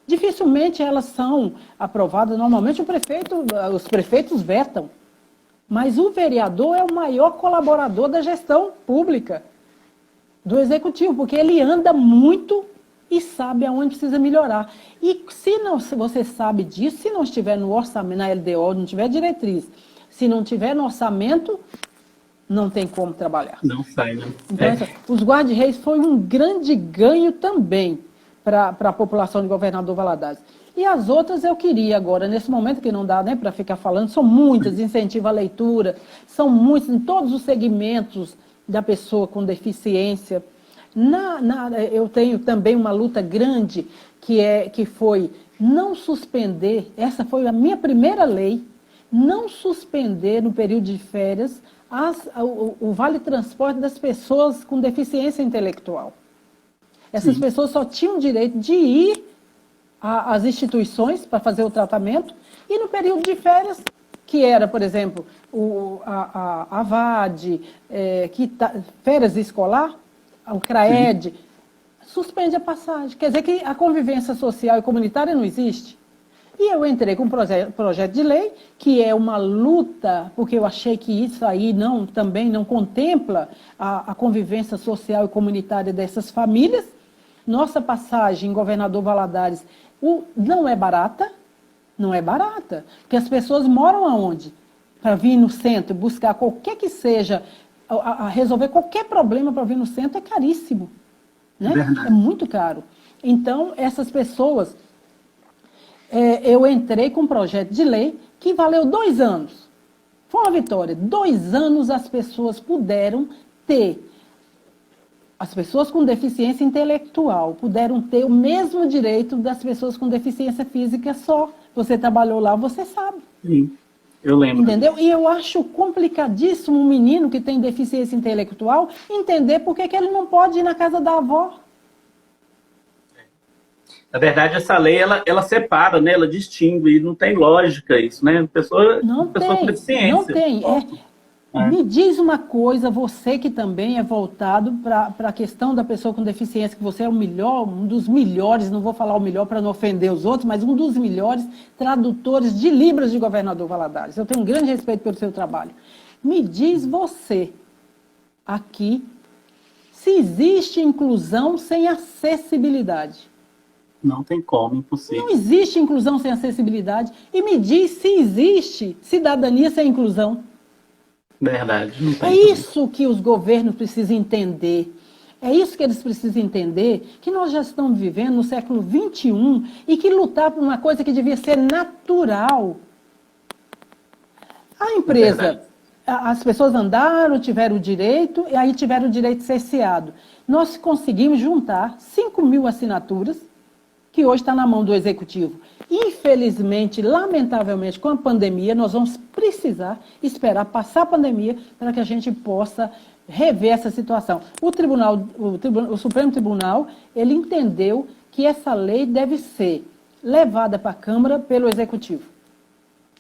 Dificilmente elas são aprovadas, normalmente os prefeitos vetam, mas o vereador é o maior colaborador da gestão pública, do executivo, porque ele anda muito e sabe aonde precisa melhorar. E se você sabe disso, se não estiver no orçamento, na LDO, não tiver diretriz, se não tiver no orçamento, não tem como trabalhar.
Não sai, né?
Então, os guarda-reis foi um grande ganho também para a população de Governador Valadares. E as outras eu queria agora, nesse momento que não dá nem para ficar falando, são muitas, incentivo à leitura, são muitas, em todos os segmentos da pessoa com deficiência. Eu tenho também uma luta grande, que foi não suspender, essa foi a minha primeira lei, não suspender no período de férias o Vale Transporte das pessoas com deficiência intelectual. Essas pessoas só tinham direito de ir às instituições para fazer o tratamento e no período de férias, que era, por exemplo, a VAD, férias escolar, o CRAED, suspende a passagem. Quer dizer que a convivência social e comunitária não existe. E eu entrei com um projeto de lei, que é uma luta, porque eu achei que isso aí também não contempla a convivência social e comunitária dessas famílias. Nossa passagem em Governador Valadares não é barata, porque as pessoas moram aonde? Para vir no centro, buscar qualquer que seja, resolver qualquer problema para vir no centro é caríssimo, né? É muito caro. Então, essas pessoas... eu entrei com um projeto de lei que valeu 2 anos. Foi uma vitória. 2 anos as pessoas puderam ter, as pessoas com deficiência intelectual puderam ter o mesmo direito das pessoas com deficiência física só. Você trabalhou lá, você sabe.
Sim, eu lembro.
Entendeu? E eu acho complicadíssimo um menino que tem deficiência intelectual entender por que ele não pode ir na casa da avó.
Na verdade, essa lei, ela separa, né? Ela distingue, e não tem lógica isso, né? Pessoa com deficiência.
Não tem. Me diz uma coisa, você que também é voltado para a questão da pessoa com deficiência, que você é um dos melhores, não vou falar o melhor para não ofender os outros, mas um dos melhores tradutores de Libras de Governador Valadares. Eu tenho um grande respeito pelo seu trabalho. Me diz você, aqui, se existe inclusão sem acessibilidade.
Não tem como, impossível.
Não existe inclusão sem acessibilidade. E me diz se existe cidadania sem inclusão.
Verdade.
É isso que os governos precisam entender. É isso que eles precisam entender, que nós já estamos vivendo no século XXI e que lutar por uma coisa que devia ser natural. A empresa, as pessoas andaram, tiveram o direito, e aí tiveram o direito cerceado. Nós conseguimos juntar 5.000 assinaturas, que hoje está na mão do Executivo. Infelizmente, lamentavelmente, com a pandemia, nós vamos precisar esperar passar a pandemia para que a gente possa rever essa situação. O Supremo Tribunal, ele entendeu que essa lei deve ser levada para a Câmara pelo Executivo.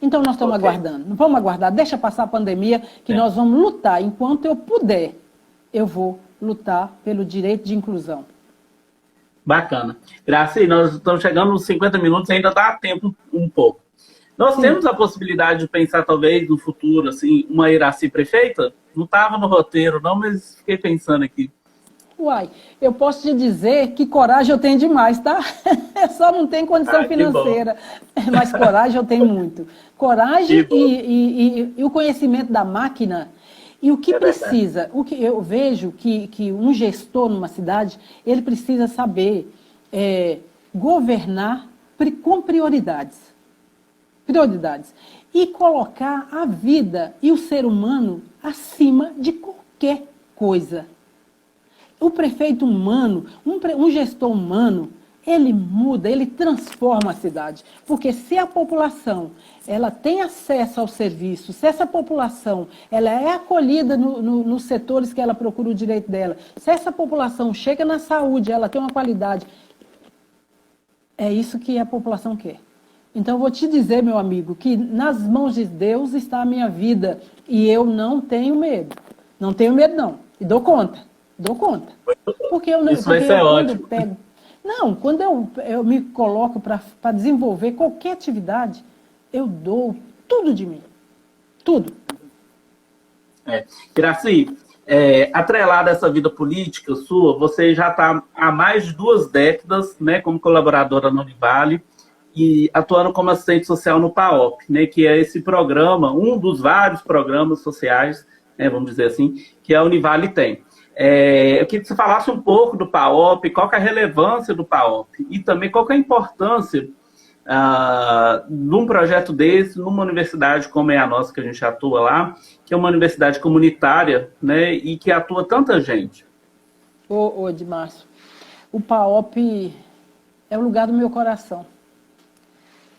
Então, nós estamos aguardando. Não vamos aguardar, deixa passar a pandemia, que nós vamos lutar. Enquanto eu puder, eu vou lutar pelo direito de inclusão.
Bacana. Graci, nós estamos chegando nos 50 minutos, ainda dá tempo um pouco. Nós temos a possibilidade de pensar, talvez, no futuro, assim, uma Iraci prefeita? Não estava no roteiro, não, mas fiquei pensando aqui.
Uai, eu posso te dizer que coragem eu tenho demais, tá? Só não tenho condição financeira, mas coragem eu tenho muito. Coragem e o conhecimento da máquina. E o que precisa, o que eu vejo que um gestor numa cidade, ele precisa saber governar com prioridades. Prioridades. E colocar a vida e o ser humano acima de qualquer coisa. O prefeito humano, um gestor humano, ele muda, ele transforma a cidade. Porque se a população ela tem acesso ao serviço, se essa população ela é acolhida nos setores que ela procura o direito dela, se essa população chega na saúde, ela tem uma qualidade, é isso que a população quer. Então, eu vou te dizer, meu amigo, que nas mãos de Deus está a minha vida e eu não tenho medo. Não tenho medo, não. E dou conta. Dou conta. Porque eu não.
Isso vai ser ótimo.
Não, quando eu me coloco para desenvolver qualquer atividade, eu dou tudo de mim. Tudo.
Graci, atrelada a essa vida política sua, você já está há mais de 2 décadas, né, como colaboradora no Univale e atuando como assistente social no PAOP, né, que é esse programa, um dos vários programas sociais, né, vamos dizer assim, que a Univale tem. Eu queria que você falasse um pouco do PAOP, qual que é a relevância do PAOP e também qual que é a importância de um projeto desse numa universidade como é a nossa, que a gente atua lá, que é uma universidade comunitária, né, e que atua tanta gente.
Ô Edmárcio, o PAOP é o lugar do meu coração.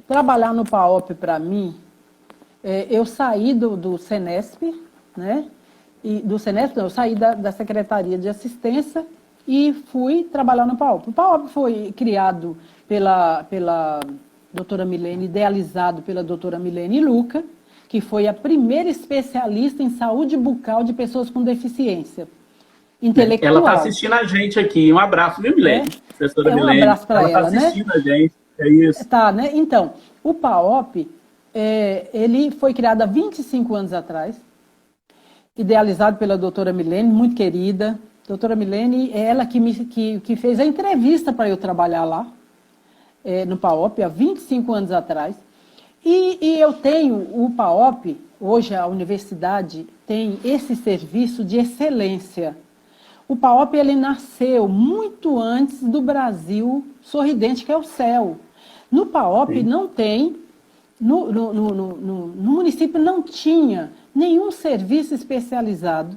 Trabalhar no PAOP, para mim, eu saí do Senesp, né? do Senesp, não, eu saí da Secretaria de Assistência e fui trabalhar no PAOP. O PAOP foi criado pela doutora Milene, idealizado pela doutora Milene Luca, que foi a primeira especialista em saúde bucal de pessoas com deficiência intelectual.
Ela está assistindo a gente aqui. Um abraço, viu, Milene? Professora
Um
Milene.
abraço para ela,
está assistindo a gente. É isso.
Tá, né? Então, o PAOP, ele foi criado há 25 anos atrás, idealizado pela doutora Milene, muito querida. Doutora Milene é ela que fez a entrevista para eu trabalhar lá, no PAOP, há 25 anos atrás. E eu tenho o PAOP, hoje a universidade tem esse serviço de excelência. O PAOP, ele nasceu muito antes do Brasil sorridente, que é o céu. No PAOP não tem, no município não tinha nenhum serviço especializado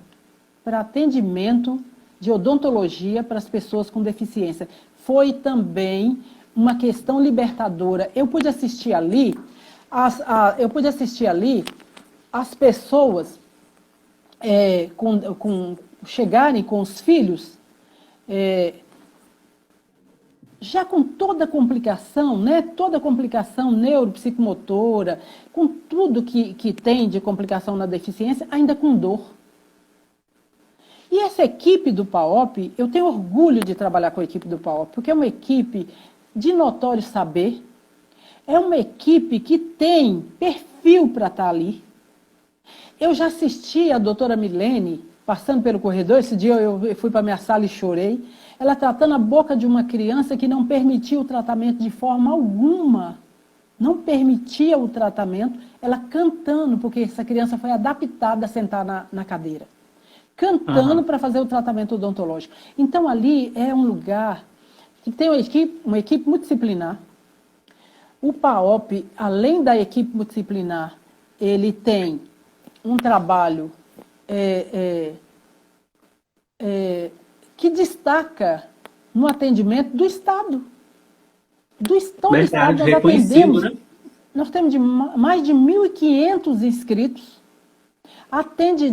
para atendimento de odontologia para as pessoas com deficiência. Foi também uma questão libertadora. Eu pude assistir ali as pessoas chegarem com os filhos, já com toda a complicação, né? Toda a complicação neuropsicomotora, com tudo que tem de complicação na deficiência, ainda com dor. E essa equipe do PAOP, eu tenho orgulho de trabalhar com a equipe do PAOP, porque é uma equipe de notório saber, é uma equipe que tem perfil para estar ali. Eu já assisti a doutora Milene passando pelo corredor, esse dia eu fui para a minha sala e chorei, ela tratando a boca de uma criança que não permitia o tratamento de forma alguma, não permitia o tratamento, ela cantando, porque essa criança foi adaptada a sentar na cadeira, cantando para fazer o tratamento odontológico. Então ali é um lugar que tem uma equipe multidisciplinar. O PAOP, além da equipe multidisciplinar, ele tem um trabalho que destaca no atendimento do Estado. Todo o Estado nós atendemos. Né? Nós temos mais de 1.500 inscritos.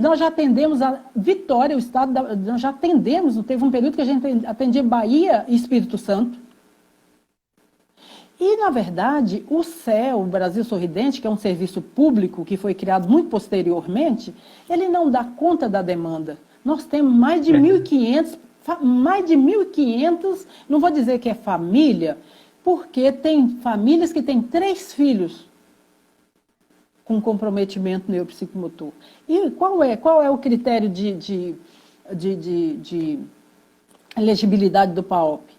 Nós já atendemos a Vitória, o Estado, nós já atendemos, teve um período que a gente atendia Bahia e Espírito Santo. E, na verdade, o CEL, o Brasil Sorridente, que é um serviço público que foi criado muito posteriormente, ele não dá conta da demanda. Nós temos mais de 1.500, não vou dizer que é família, porque tem famílias que têm 3 filhos com comprometimento neuropsicomotor. E qual é o critério de elegibilidade do PAOP?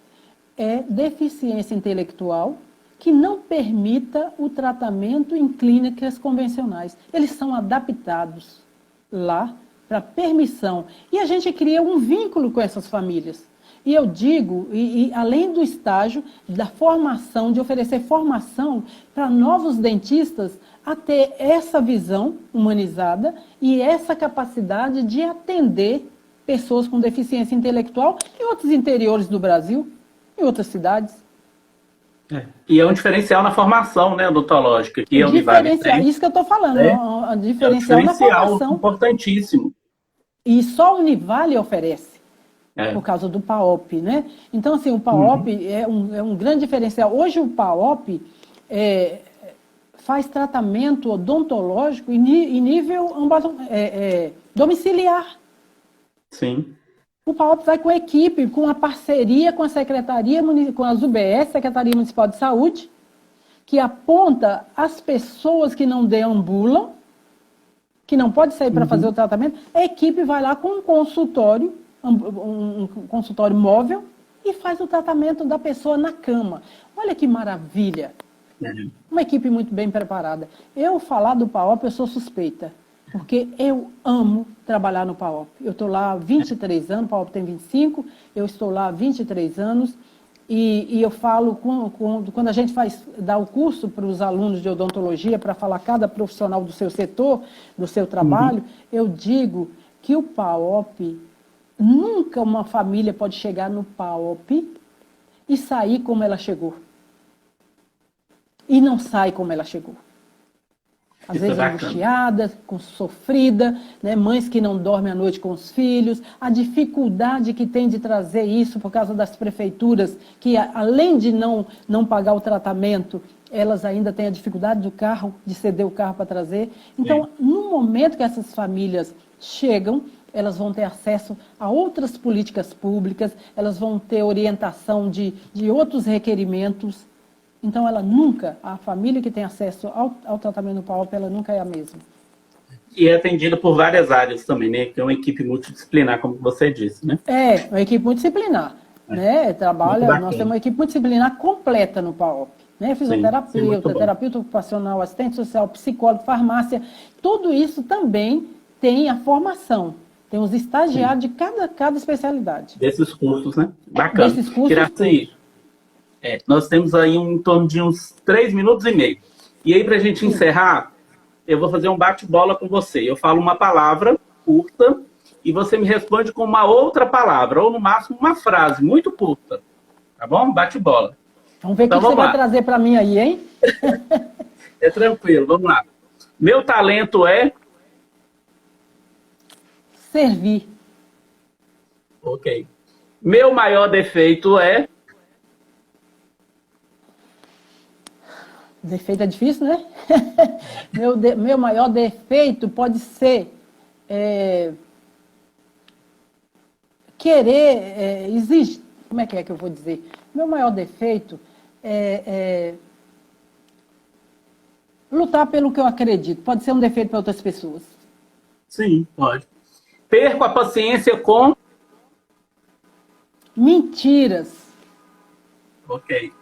É deficiência intelectual que não permita o tratamento em clínicas convencionais. Eles são adaptados lá para permissão. E a gente cria um vínculo com essas famílias. E eu digo, além do estágio, da formação, de oferecer formação para novos dentistas a ter essa visão humanizada e essa capacidade de atender pessoas com deficiência intelectual em outros interiores do Brasil, em outras cidades.
E é um diferencial na formação, né, odontológica, que a Univale tem.
Isso que eu estou falando, um diferencial na formação.
Importantíssimo.
E só a Univale oferece, por causa do PAOP, né? Então, assim, o PAOP é um grande diferencial. Hoje o PAOP faz tratamento odontológico em nível domiciliar.
Sim.
O PAOP vai com a equipe, com a parceria com a Secretaria, com as UBS, Secretaria Municipal de Saúde, que aponta as pessoas que não deambulam, que não pode sair para fazer o tratamento, a equipe vai lá com um consultório móvel e faz o tratamento da pessoa na cama. Olha que maravilha! Uma equipe muito bem preparada. Eu falar do PAOP, eu sou suspeita. Porque eu amo trabalhar no PAOP. Eu estou lá há 23 anos, o PAOP tem 25, eu estou lá há 23 anos, e eu falo, quando a gente dá o curso para os alunos de odontologia, para falar cada profissional do seu setor, do seu trabalho, eu digo que o PAOP, nunca uma família pode chegar no PAOP e sair como ela chegou. E não sai como ela chegou. às
Isso é
vezes
bacana.
angustiada, sofrida, né? Mães que não dormem à noite com os filhos, a dificuldade que tem de trazer isso por causa das prefeituras, que além de não pagar o tratamento, elas ainda têm a dificuldade do carro, de ceder o carro para trazer. Então,
Sim.
no momento que essas famílias chegam, elas vão ter acesso a outras políticas públicas, elas vão ter orientação de outros requerimentos. Então, a família que tem acesso ao tratamento do PAOP, ela nunca é a mesma.
E é atendida por várias áreas também, né? Que é uma equipe multidisciplinar, como você disse, né?
É, uma equipe multidisciplinar, né?
Muito
Nós temos
bacana.
uma equipe multidisciplinar completa no PAOP, né?
Sim, isso é muito
Fisioterapeuta,
bom.
terapeuta ocupacional, assistente social, psicólogo, farmácia, tudo isso também tem a formação. Tem os
Sim.
estagiários de cada especialidade,
Desses cursos, né? Bacana.
desses cursos
Iraci,
todos.
nós temos aí em torno de uns 3 minutos e meio. E aí, para a gente
Sim.
encerrar, eu vou fazer um bate-bola com você. Eu falo uma palavra curta e você me responde com uma outra palavra, ou no máximo uma frase muito curta. Tá bom? Bate-bola.
Vamos ver o que
Então
você
vamos
vai
lá.
trazer para mim aí, hein?
É tranquilo, vamos lá. Meu talento é.
Servir.
Ok. Meu maior defeito é.
Defeito é difícil, né? Meu maior defeito pode ser é, querer exigir. Como é que eu vou dizer? Meu maior defeito é lutar pelo que eu acredito. Pode ser um defeito para outras pessoas.
Sim, pode. Perco a paciência com.
Mentiras.
Ok.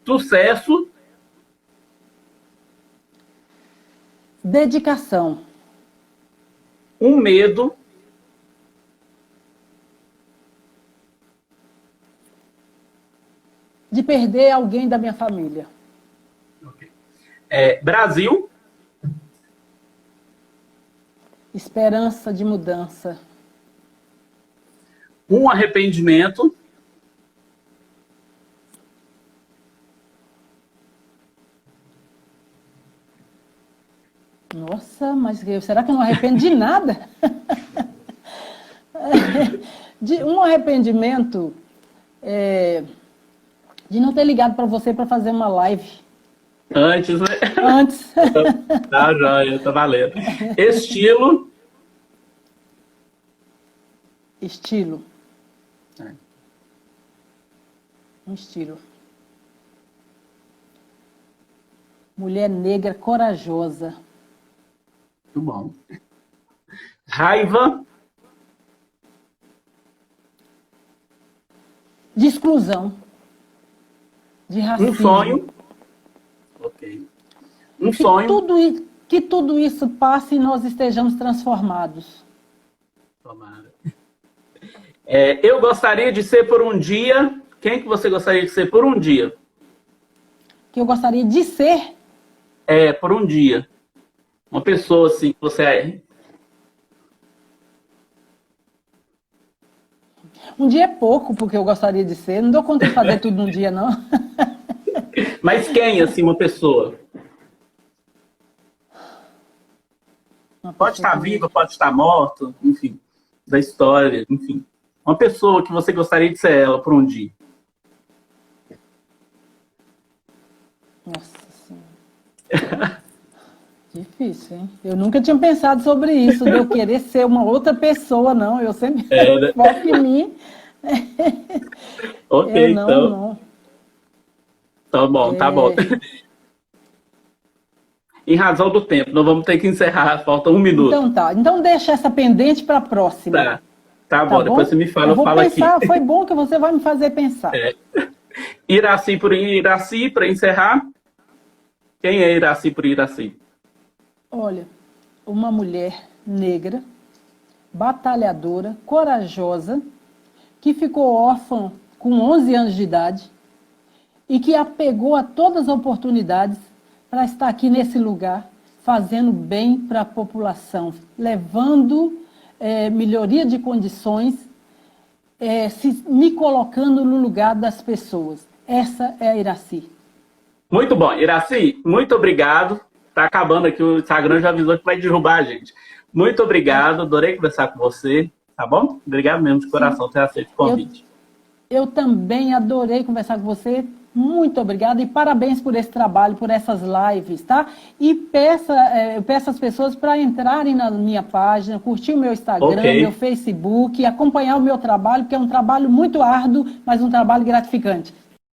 Sucesso.
Dedicação.
Um medo.
De perder alguém da minha família.
Ok. Brasil.
Esperança de mudança.
Um arrependimento.
Nossa, mas será que eu não arrependo de nada? De um arrependimento de não ter ligado para você para fazer uma live
Antes, né?
antes.
Tá, joia, tá valendo. Estilo.
Estilo.
É,
Um estilo. Mulher negra corajosa.
muito bom. Raiva.
De exclusão. De
Um
racismo.
sonho. Ok. Um
Que
sonho.
que tudo isso passe e nós estejamos transformados.
Tomara. Eu gostaria de ser por um dia. Quem que você gostaria de ser por um dia?
Que eu gostaria de ser.
Por um dia. Uma pessoa assim que você é.
Um dia é pouco porque eu gostaria de ser. Não dou conta de fazer tudo num dia, não.
Mas quem, assim, uma pessoa?
Uma
Pode
pessoa
estar
que
viva, pode estar morta, enfim, da história, enfim. Uma pessoa que você gostaria de ser ela por um dia.
Nossa Senhora. Difícil, hein? Eu nunca tinha pensado sobre isso, de eu querer ser uma outra pessoa, não. Eu sempre
Né?
foco em mim.
Ok,
Eu
então.
não.
Tá bom, tá bom. Em razão do tempo, nós vamos ter que encerrar, falta 1 minuto.
Então tá. Então deixa essa pendente para a próxima.
Tá bom, depois você me fala,
Eu
eu
vou
falo
pensar,
aqui.
foi bom que você vai me fazer pensar.
Iraci por Iraci, para encerrar. Quem é Iraci por Iraci?
Olha, uma mulher negra, batalhadora, corajosa, que ficou órfã com 11 anos de idade e que apegou a todas as oportunidades para estar aqui nesse lugar, fazendo bem para a população, levando melhoria de condições, me colocando no lugar das pessoas. Essa é a Iraci.
Muito bom. Iraci, muito obrigado. tá acabando aqui, o Instagram já avisou que vai derrubar a gente. Muito obrigado, adorei conversar com você, tá bom? Obrigado mesmo de coração por ter aceito o convite.
Eu também adorei conversar com você. Muito obrigada e parabéns por esse trabalho, por essas lives, tá? E eu peço às pessoas para entrarem na minha página, curtir o meu Instagram, meu Facebook, acompanhar o meu trabalho, que é um trabalho muito árduo, mas um trabalho gratificante.